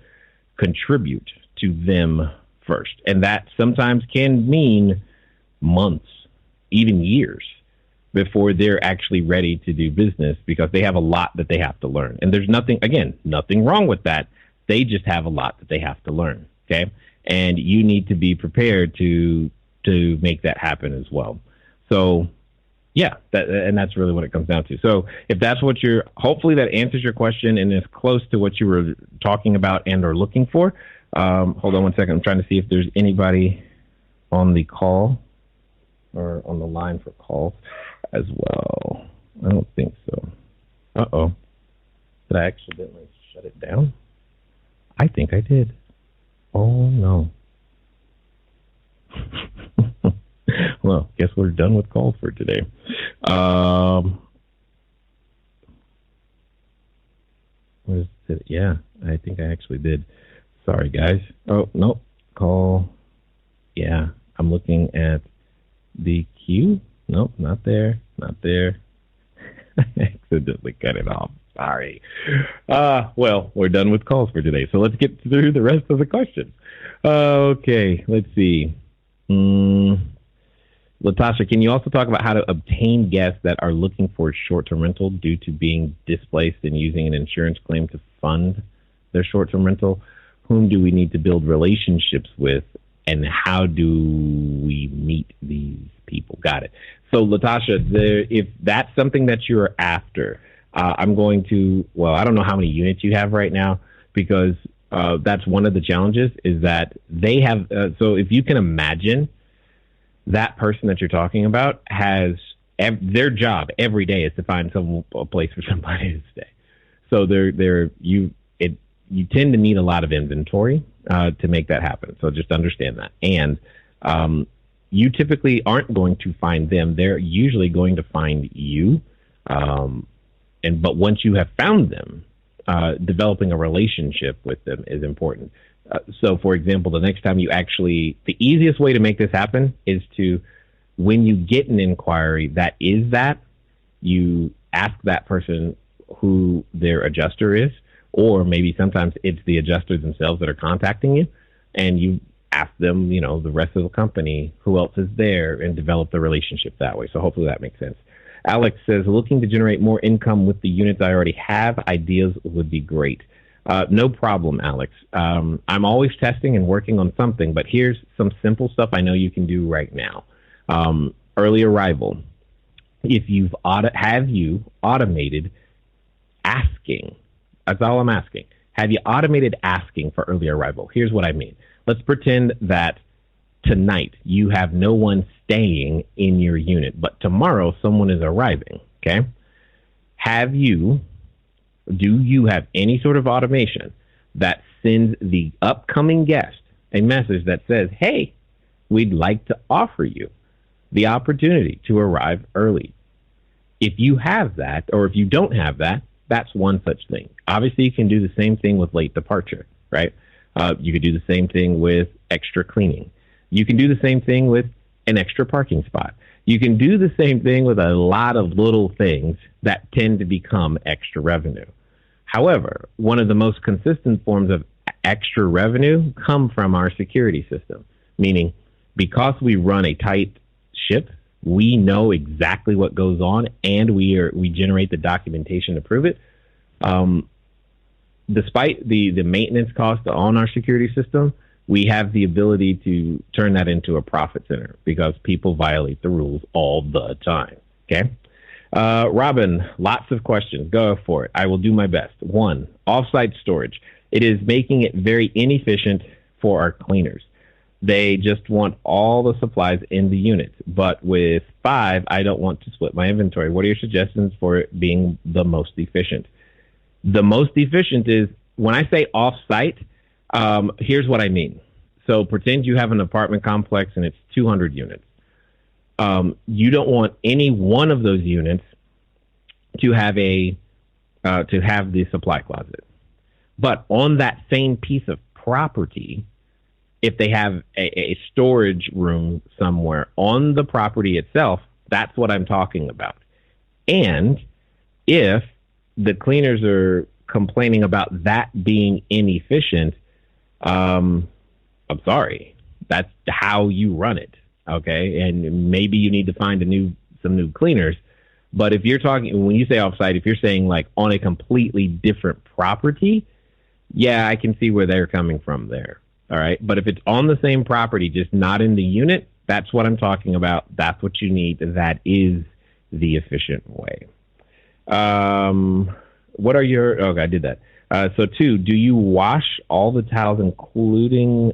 contribute to them first. And that sometimes can mean months, even years, before they're actually ready to do business, because they have a lot that they have to learn. And there's nothing wrong with that. They just have a lot that they have to learn. Okay. And you need to be prepared to make that happen as well. So yeah, that's really what it comes down to. So if that's what hopefully that answers your question and is close to what you were talking about and are looking for. Hold on one second. I'm trying to see if there's anybody on the call or on the line for calls as well. I don't think so. Uh-oh. Did I accidentally shut it down? I think I did. Oh, no. Well, guess we're done with calls for today. What is it? Yeah, I think I actually did. Sorry, guys. Oh, no. Call. Yeah, I'm looking at the queue. Nope, not there. Not there. I accidentally cut it off. Sorry. Well, we're done with calls for today, so let's get through the rest of the questions. Okay, let's see. Latasha, can you also talk about how to obtain guests that are looking for short-term rental due to being displaced and using an insurance claim to fund their short-term rental? Whom do we need to build relationships with, and how do we meet these people? Got it. So, Latasha, if that's something that you're after, I'm going to, I don't know how many units you have right now, because that's one of the challenges is that they have, so if you can imagine, that person that you're talking about has their job every day is to find a place for somebody to stay. So you tend to need a lot of inventory to make that happen. So just understand that. And you typically aren't going to find them. They're usually going to find you. But once you have found them, developing a relationship with them is important. So, for example, the next time the easiest way to make this happen is to, when you get an inquiry you ask that person who their adjuster is, or maybe sometimes it's the adjusters themselves that are contacting you, and you ask them, the rest of the company, who else is there, and develop the relationship that way. So hopefully that makes sense. Alex says, looking to generate more income with the units I already have, ideas would be great. No problem, Alex. I'm always testing and working on something, but here's some simple stuff I know you can do right now. Early arrival. If have you automated asking? That's all I'm asking. Have you automated asking for early arrival? Here's what I mean. Let's pretend that tonight you have no one staying in your unit, but tomorrow someone is arriving. Okay. Do you have any sort of automation that sends the upcoming guest a message that says, hey, we'd like to offer you the opportunity to arrive early? If you have that, or if you don't have that, that's one such thing. Obviously, you can do the same thing with late departure, right? You could do the same thing with extra cleaning. You can do the same thing with an extra parking spot. You can do the same thing with a lot of little things that tend to become extra revenue. However, one of the most consistent forms of extra revenue come from our security system, meaning because we run a tight ship, we know exactly what goes on, and we generate the documentation to prove it. Despite the maintenance cost on our security system, we have the ability to turn that into a profit center because people violate the rules all the time. Okay. Robin, lots of questions. Go for it. I will do my best. 1, offsite storage. It is making it very inefficient for our cleaners. They just want all the supplies in the unit. But with 5, I don't want to split my inventory. What are your suggestions for it being the most efficient? The most efficient is when I say offsite, here's what I mean. So pretend you have an apartment complex and it's 200 units. You don't want any one of those units to have the supply closet. But on that same piece of property, if they have a storage room somewhere on the property itself, that's what I'm talking about. And if the cleaners are complaining about that being inefficient, I'm sorry, that's how you run it. Okay. And maybe you need to find some new cleaners. But if you're talking, when you say offsite, if you're saying like on a completely different property, yeah, I can see where they're coming from there. All right. But if it's on the same property, just not in the unit, that's what I'm talking about. That's what you need. That is the efficient way. What are your, okay, I did that. So 2, do you wash all the towels, including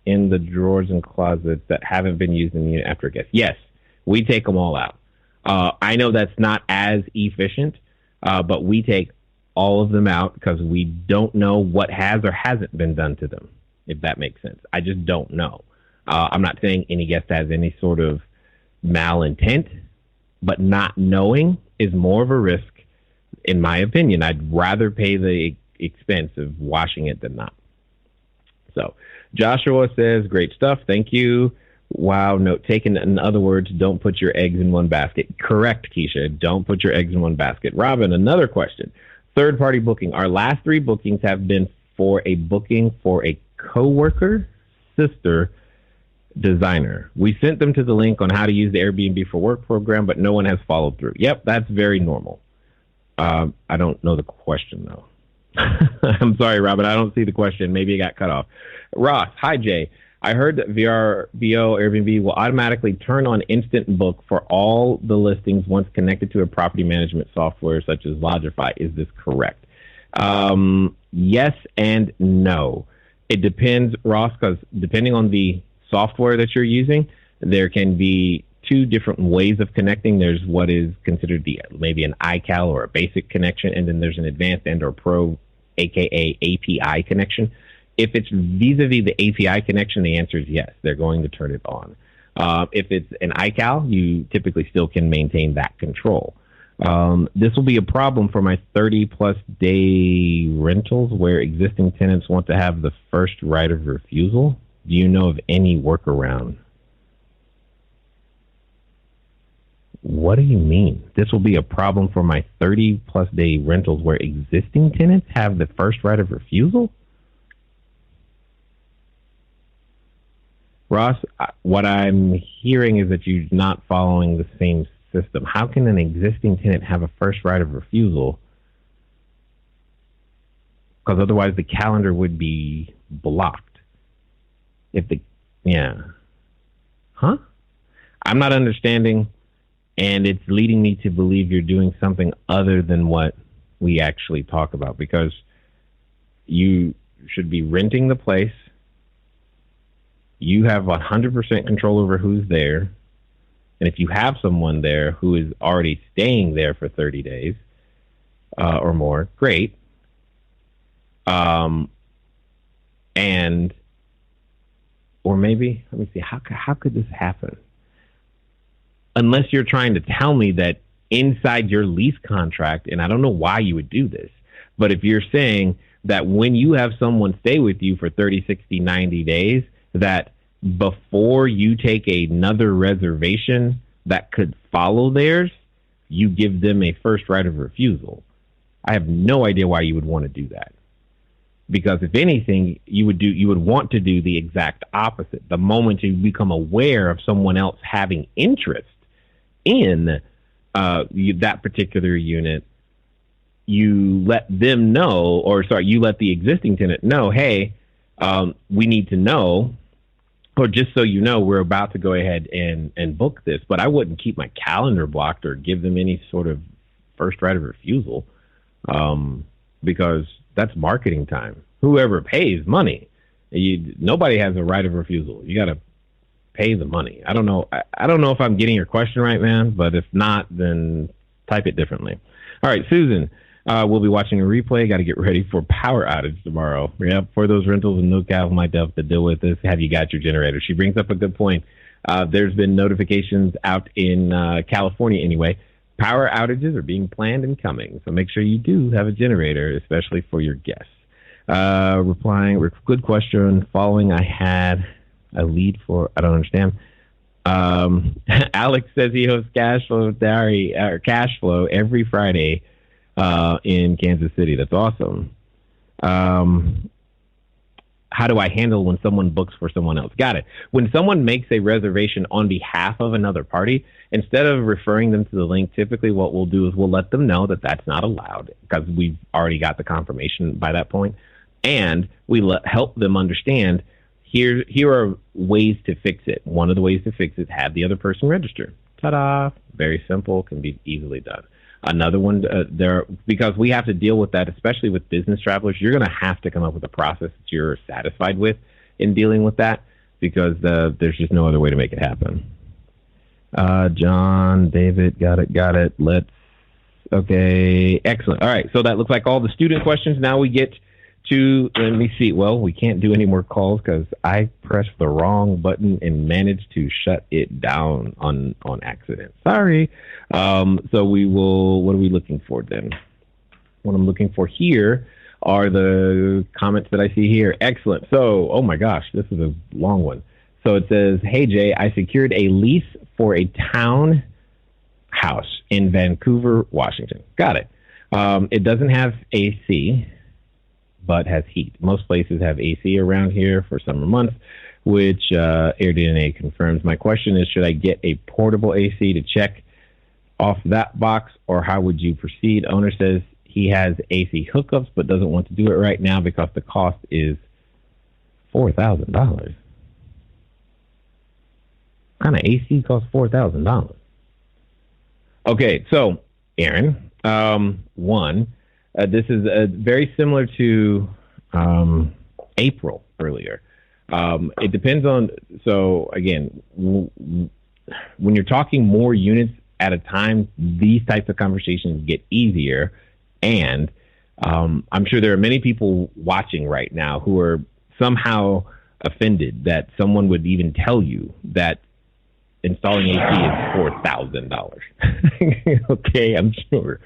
in the drawers and closets that haven't been used in the unit after a guest? Yes, we take them all out. I know that's not as efficient, but we take all of them out because we don't know what has or hasn't been done to them, if that makes sense. I just don't know. I'm not saying any guest has any sort of malintent, but not knowing is more of a risk, in my opinion. I'd rather pay the expense of washing it than not. So Joshua says, great stuff. Thank you. Wow. Note taken. In other words, don't put your eggs in one basket. Correct, Keisha. Don't put your eggs in one basket. Robin, another question. Third-party booking. Our last 3 bookings have been for a booking for a coworker, sister, designer. We sent them to the link on how to use the Airbnb for Work program, but no one has followed through. Yep, that's very normal. I don't know the question, though. I'm sorry, Robin. I don't see the question. Maybe it got cut off. Ross, hi, Jay. I heard that VRBO Airbnb will automatically turn on instant book for all the listings once connected to a property management software such as Logify. Is this correct? Yes and no. It depends, Ross, because depending on the software that you're using, there can be 2 different ways of connecting. There's what is considered maybe an iCal or a basic connection, and then there's an advanced and or pro, aka API connection. If it's vis-a-vis the API connection, the answer is yes. They're going to turn it on. If it's an iCal, you typically still can maintain that control. This will be a problem for my 30-plus day rentals where existing tenants want to have the first right of refusal. Do you know of any workaround? What do you mean? This will be a problem for my 30-plus day rentals where existing tenants have the first right of refusal? Ross, what I'm hearing is that you're not following the same system. How can an existing tenant have a first right of refusal? Because otherwise the calendar would be blocked. I'm not understanding, and it's leading me to believe you're doing something other than what we actually talk about, because you should be renting the place. You have 100% control over who's there. And if you have someone there who is already staying there for 30 days or more, great. Or maybe, let me see, how could this happen? Unless you're trying to tell me that inside your lease contract, and I don't know why you would do this, But if you're saying that when you have someone stay with you for 30, 60, 90 days, that before you take another reservation that could follow theirs, you give them a first right of refusal. I have no idea why you would want to do that. Because if anything, you would want to do the exact opposite. The moment you become aware of someone else having interest in that particular unit, you let them know, you let the existing tenant know, hey, we need to know, or just so you know, we're about to go ahead and book this. But I wouldn't keep my calendar blocked or give them any sort of first right of refusal, because that's marketing time. Whoever pays money, nobody has a right of refusal. You got to pay the money. I don't know if I'm getting your question right, man, but if not, then type it differently. All right, Susan, we'll be watching a replay. Got to get ready for power outage tomorrow. Yeah, for those rentals in NoCal might have to deal with this. Have you got your generator? She brings up a good point. There's been notifications out in California anyway. Power outages are being planned and coming, so make sure you do have a generator, especially for your guests. Replying, good question. Following, I had a lead for, I don't understand. Alex says he hosts CashFlowDiary or CashFlow every Friday in Kansas City. That's awesome. How do I handle when someone books for someone else? Got it. When someone makes a reservation on behalf of another party, instead of referring them to the link, typically what we'll do is we'll let them know that that's not allowed because we've already got the confirmation by that point. And we help them understand here are ways to fix it. One of the ways to fix it, have the other person register. Ta-da! Very simple, can be easily done. Another one, because we have to deal with that, especially with business travelers, you're going to have to come up with a process that you're satisfied with in dealing with that, because there's just no other way to make it happen. John, David, got it. Okay, excellent. All right, so that looks like all the student questions. Now we get to, let me see. Well, we can't do any more calls because I pressed the wrong button and managed to shut it down on accident. Sorry. So we will, what are we looking for then? What I'm looking for here are the comments that I see here. Excellent. So, oh my gosh, this is a long one. So it says, hey Jay, I secured a lease for a town house in Vancouver, Washington. Got it. It doesn't have AC, but has heat. Most places have AC around here for summer months, which AirDNA confirms. My question is, should I get a portable AC to check off that box, or how would you proceed? Owner says he has AC hookups, but doesn't want to do it right now because the cost is $4,000. What kind of AC costs $4,000? Okay, so Aaron, this is very similar to April earlier. It depends on, so again, when you're talking more units at a time, these types of conversations get easier. And I'm sure there are many people watching right now who are somehow offended that someone would even tell you that installing AC is $4,000. Okay, I'm sure.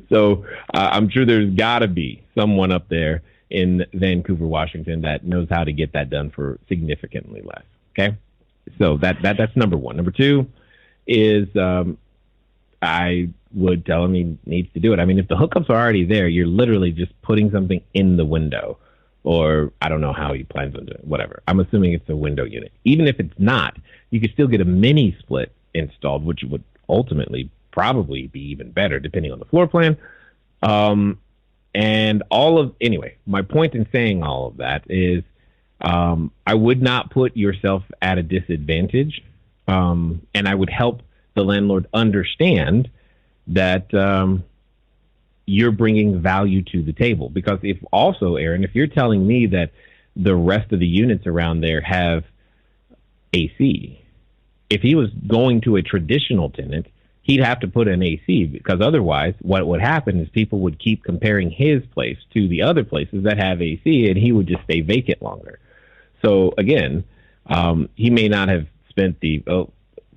So I'm sure there's got to be someone up there in Vancouver, Washington that knows how to get that done for significantly less. Okay, so that's number one. Number two is I would tell him he needs to do it. I mean, if the hookups are already there, you're literally just putting something in the window, or I don't know how he plans on doing it, whatever. I'm assuming it's a window unit. Even if it's not, you could still get a mini split installed, which would ultimately probably be even better depending on the floor plan. And anyway, my point in saying all of that is I would not put yourself at a disadvantage, and I would help the landlord understand that you're bringing value to the table. Because if also, Aaron, if you're telling me that the rest of the units around there have AC, if he was going to a traditional tenant, he'd have to put an AC, because otherwise what would happen is people would keep comparing his place to the other places that have AC, and he would just stay vacant longer. So again, he may not have spent the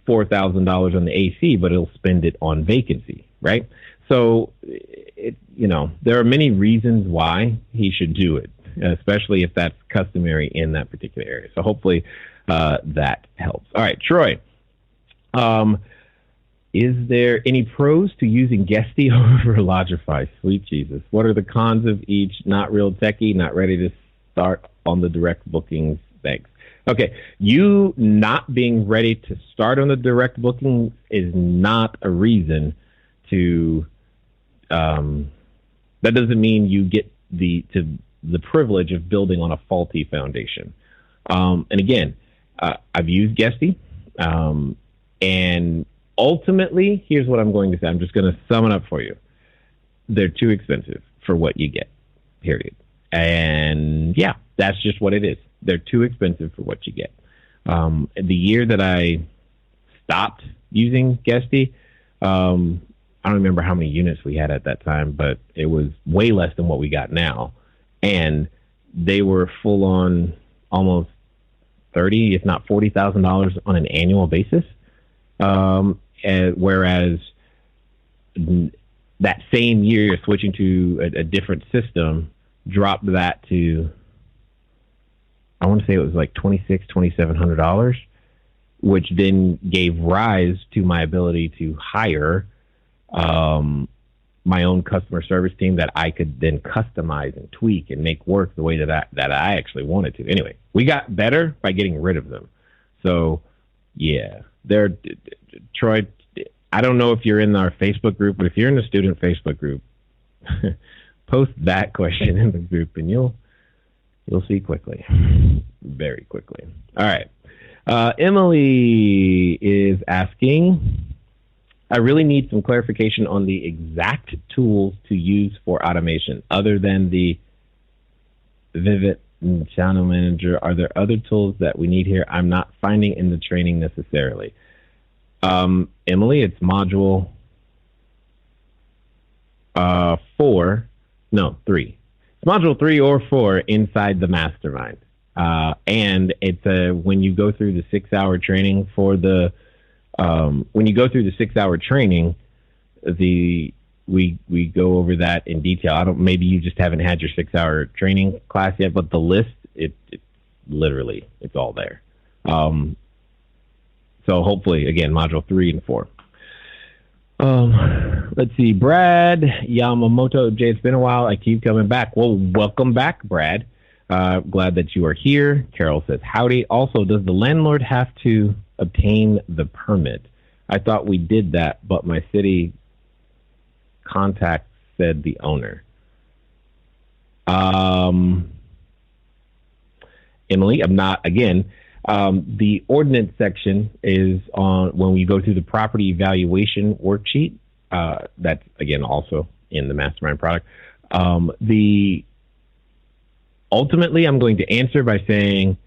$4,000 on the AC, but he'll spend it on vacancy, right? So there are many reasons why he should do it, especially if that's customary in that particular area. So hopefully that helps. All right, Troy. Is there any pros to using Guesty over Lodgify? Sweet Jesus. What are the cons of each? Not real techie, not ready to start on the direct bookings. Thanks. Okay, you not being ready to start on the direct booking is not a reason to. That doesn't mean you get the privilege of building on a faulty foundation. And again, I've used Guesty, and ultimately, here's what I'm going to say. I'm just going to sum it up for you. They're too expensive for what you get. Period. And yeah, that's just what it is. They're too expensive for what you get. The year that I stopped using Guesty, I don't remember how many units we had at that time, but it was way less than what we got now. And they were full on almost $30,000, if not $40,000 on an annual basis. Whereas that same year, switching to a different system dropped that to, I want to say it was like $2,700, which then gave rise to my ability to hire my own customer service team that I could then customize and tweak and make work the way that I actually wanted to. Anyway, we got better by getting rid of them. So yeah, Troy, I don't know if you're in our Facebook group, but if you're in the student Facebook group, post that question in the group and you'll see quickly, very quickly. All right. Emily is asking, I really need some clarification on the exact tools to use for automation other than the Vivid Channel Manager. Are there other tools that we need here I'm not finding in the training necessarily? Emily, it's module 3. It's module 3 or 4 inside the mastermind. And it's when you go through the 6-hour training when you go through the 6-hour training, we go over that in detail. Maybe you just haven't had your 6-hour training class yet, but the list, it's literally, it's all there. So hopefully, again, module 3 and 4. Let's see, Brad Yamamoto. Jay, it's been a while. I keep coming back. Well, welcome back, Brad. Glad that you are here. Carol says, howdy. Also, does the landlord have to obtain the permit? I thought we did that, but my city contact said the owner. Emily, I'm not, again, the ordinance section is on when we go through the property evaluation worksheet. That's, again, also in the mastermind product. Ultimately, I'm going to answer by saying,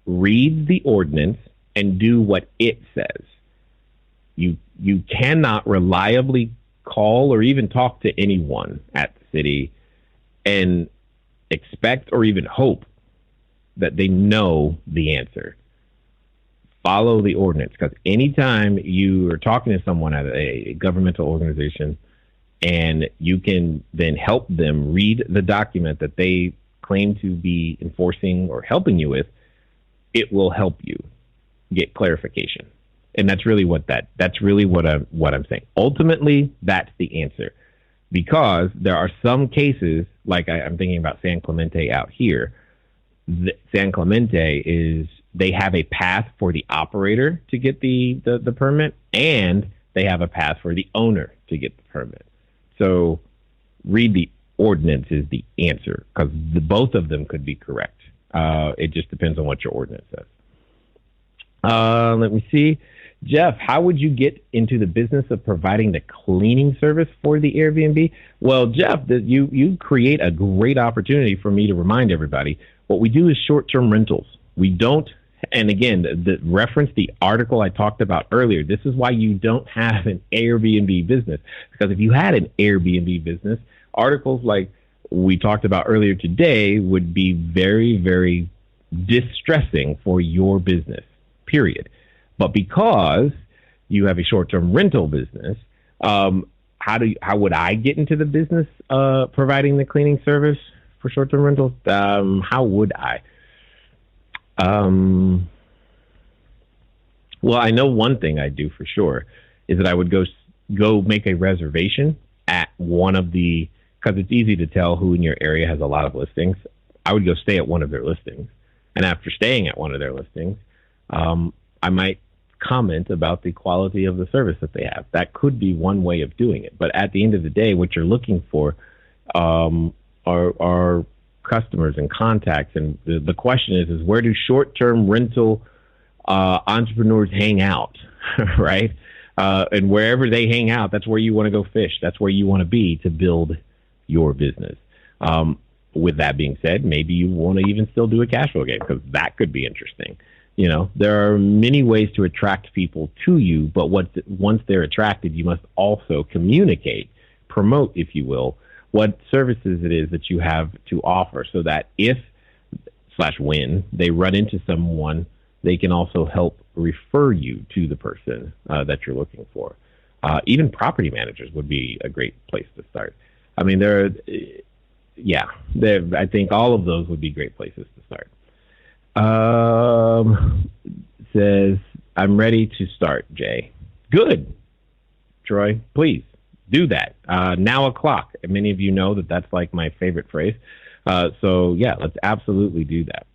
read the ordinance and do what it says. You cannot reliably call or even talk to anyone at the city and expect or even hope that they know the answer. Follow the ordinance, because anytime you are talking to someone at a governmental organization and you can then help them read the document that they claim to be enforcing or helping you with, it will help you get clarification. And that's really what I'm saying. Ultimately, that's the answer, because there are some cases, like I'm thinking about San Clemente out here. San Clemente they have a path for the operator to get the permit, and they have a path for the owner to get the permit. So read the ordinance is the answer, because both of them could be correct. It just depends on what your ordinance says. Let me see. Jeff, how would you get into the business of providing the cleaning service for the Airbnb? Well, Jeff, you create a great opportunity for me to remind everybody. What we do is short-term rentals. We don't, and again, reference the article I talked about earlier. This is why you don't have an Airbnb business, because if you had an Airbnb business, articles like we talked about earlier today would be very, very distressing for your business, period. But because you have a short-term rental business, how would I get into the business providing the cleaning service for short-term rentals? How would I? Well, I know one thing I'd do for sure is that I would go make a reservation at one of the, because it's easy to tell who in your area has a lot of listings. I would go stay at one of their listings. And after staying at one of their listings, I might comment about the quality of the service that they have. That could be one way of doing it. But at the end of the day, what you're looking for are customers and contacts. And the question is where do short-term rental entrepreneurs hang out, right? And wherever they hang out, that's where you want to go fish. That's where you want to be to build your business. With that being said, maybe you want to even still do a cash flow game, because that could be interesting. You know, there are many ways to attract people to you, but once they're attracted, you must also communicate, promote, if you will, what services it is that you have to offer, so that if/when they run into someone, they can also help refer you to the person that you're looking for. Even property managers would be a great place to start. I mean, I think all of those would be great places to start. Says, I'm ready to start, Jay. Good. Troy, please do that. Now o'clock. Many of you know that that's like my favorite phrase. So yeah, let's absolutely do that.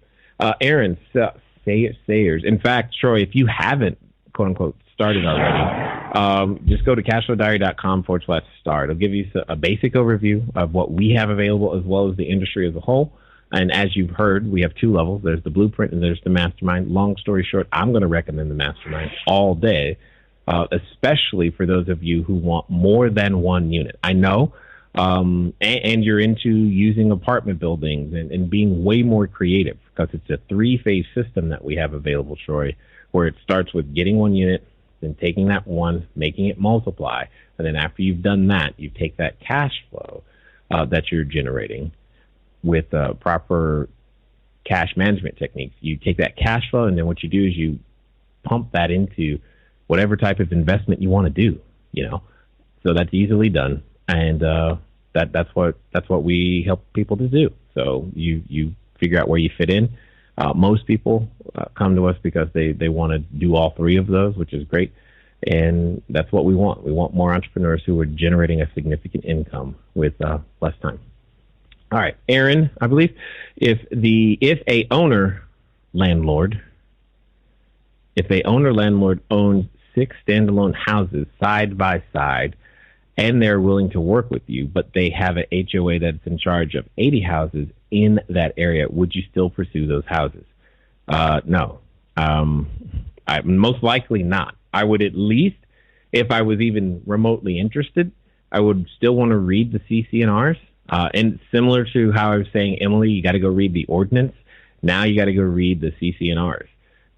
Aaron Sayers. In fact, Troy, if you haven't, quote unquote, started already, just go to CashFlowDiary.com/start. It'll give you a basic overview of what we have available, as well as the industry as a whole. And as you've heard, we have two levels. There's the blueprint and there's the mastermind. Long story short, I'm going to recommend the mastermind all day, especially for those of you who want more than one unit. I know, and you're into using apartment buildings and being way more creative, because it's a 3-phase system that we have available, Troy, where it starts with getting one unit, then taking that one, making it multiply. And then after you've done that, you take that cash flow that you're generating with proper cash management techniques. You take that cash flow, and then what you do is you pump that into whatever type of investment you want to do, you know. So that's easily done. And that's what we help people to do. So you figure out where you fit in. Most people come to us because they want to do all three of those, which is great. And that's what we want. We want more entrepreneurs who are generating a significant income with less time. All right, Aaron, I believe if a owner landlord owns 6 standalone houses side by side, and they're willing to work with you, but they have an HOA that's in charge of 80 houses in that area, would you still pursue those houses? No. Most likely not. I would, at least, if I was even remotely interested, I would still want to read the CC&Rs. And similar to how I was saying, Emily, you got to go read the ordinance. Now you got to go read the CC&Rs,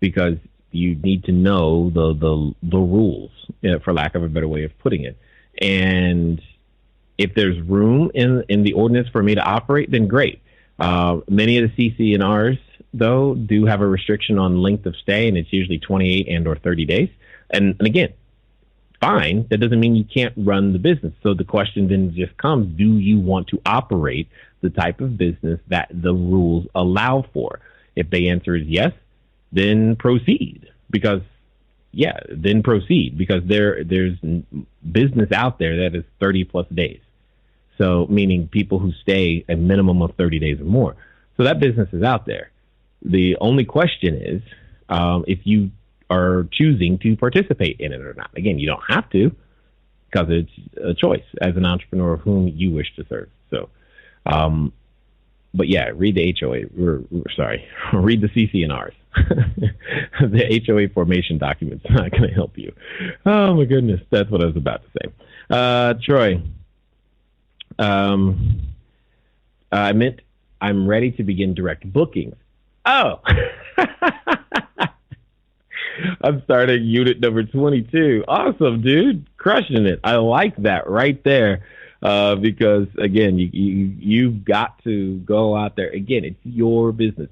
because you need to know the rules, for lack of a better way of putting it. And if there's room in the ordinance for me to operate, then great. Many of the CC&Rs, though, do have a restriction on length of stay, and it's usually 28 and or 30 days. And again, fine. That doesn't mean you can't run the business. So the question then just comes, do you want to operate the type of business that the rules allow for? If the answer is yes, then proceed. Because there's business out there that is 30 plus days. So meaning people who stay a minimum of 30 days or more. So that business is out there. The only question is if you are choosing to participate in it or not. Again, you don't have to, because it's a choice as an entrepreneur of whom you wish to serve. So, but yeah, read the HOA. Read the CC&Rs. The HOA formation document's not going to help you. Oh my goodness, that's what I was about to say. Troy, I meant I'm ready to begin direct bookings. Oh. I'm starting unit number 22. Awesome, dude. Crushing it. I like that right there. Because again, you've got to go out there. Again, it's your business.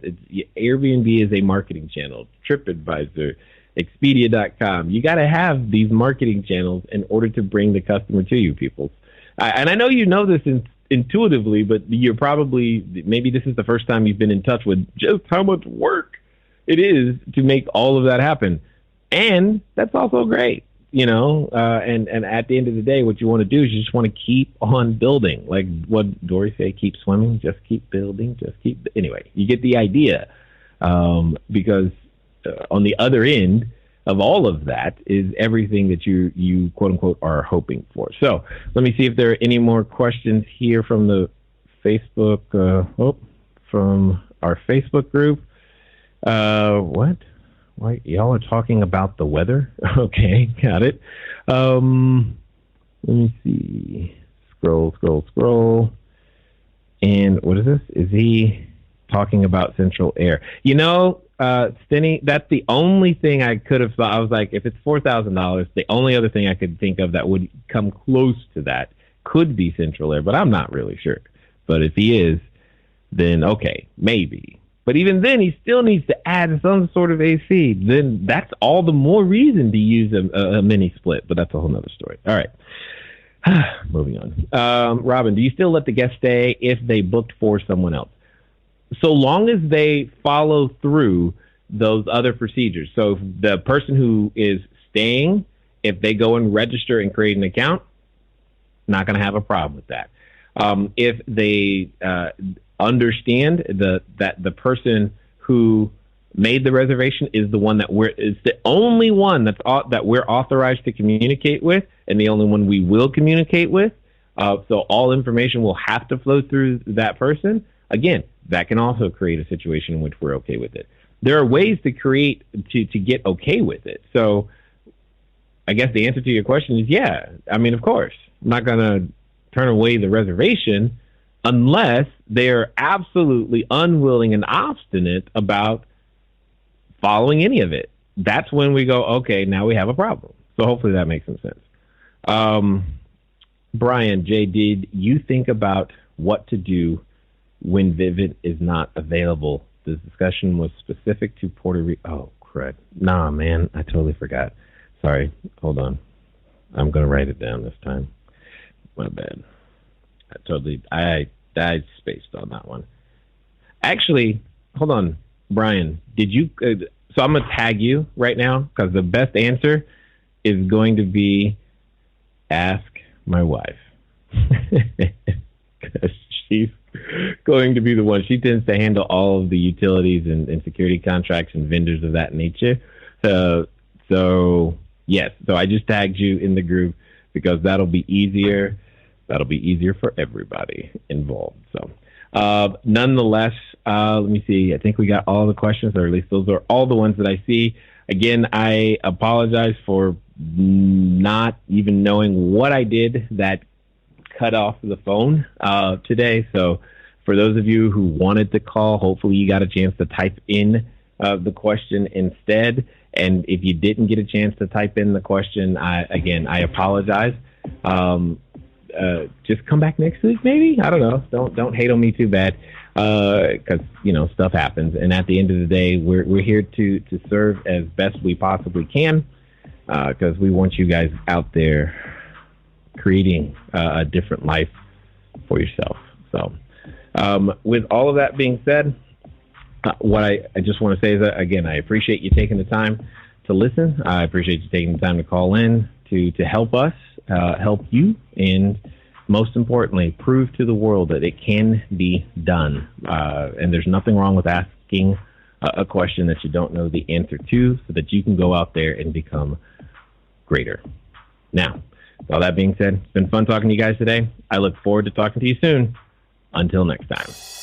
Airbnb is a marketing channel. TripAdvisor, Expedia.com. You got to have these marketing channels in order to bring the customer to you, people. And I know you know this intuitively, but you're probably, maybe this is the first time you've been in touch with just how much work it is to make all of that happen. And that's also great, and at the end of the day, what you want to do is you just want to keep on building. Like what Dory say, keep swimming, just keep building, anyway, you get the idea. Because on the other end of all of that is everything that you quote unquote are hoping for. So let me see if there are any more questions here from the Facebook, from our Facebook group. What? Why y'all are talking about the weather? Okay, got it. Let me see. Scroll. And what is this? Is he talking about central air? Stinny, that's the only thing I could have thought. I was like, if it's $4,000, the only other thing I could think of that would come close to that could be central air, but I'm not really sure. But if he is, then okay, maybe. But even then, he still needs to add some sort of AC. Then that's all the more reason to use a mini split, but that's a whole nother story. All right. Moving on. Robin, do you still let the guest stay if they booked for someone else? So long as they follow through those other procedures. So if the person who is staying, if they go and register and create an account, not going to have a problem with that. If they understand that the person who made the reservation is the one is the only one that we're authorized to communicate with, and the only one we will communicate with. So all information will have to flow through that person. Again, that can also create a situation in which we're okay with it. There are ways to get okay with it. So I guess the answer to your question is yeah. I mean, of course, I'm not going to turn away the reservation unless they're absolutely unwilling and obstinate about following any of it. That's when we go, okay, now we have a problem. So hopefully that makes some sense. Brian J., did you think about what to do when Vivint is not available? The discussion was specific to Puerto Rico. Oh, crud. Nah, man, I totally forgot. Sorry. Hold on. I'm going to write it down this time. My bad. I spaced on that one. Actually, hold on. Brian, did you... so I'm going to tag you right now because the best answer is going to be ask my wife. Because she's going to be the one. She tends to handle all of the utilities and security contracts and vendors of that nature. So yes. So I just tagged you in the group because that'll be easier. That'll be easier for everybody involved. So nonetheless, let me see. I think we got all the questions, or at least those are all the ones that I see. Again, I apologize for not even knowing what I did that cut off the phone today. So for those of you who wanted to call, hopefully you got a chance to type in the question instead. And if you didn't get a chance to type in the question, I apologize. Just come back next week, maybe. I don't know. Don't hate on me too bad, because stuff happens. And at the end of the day, we're here to serve as best we possibly can, because we want you guys out there creating a different life for yourself. So, with all of that being said, what I just want to say is that, again, I appreciate you taking the time to listen. I appreciate you taking the time to call in to help us, help you, and most importantly, prove to the world that it can be done. And there's nothing wrong with asking a question that you don't know the answer to, so that you can go out there and become greater. Now, with all that being said, it's been fun talking to you guys today. I look forward to talking to you soon. Until next time.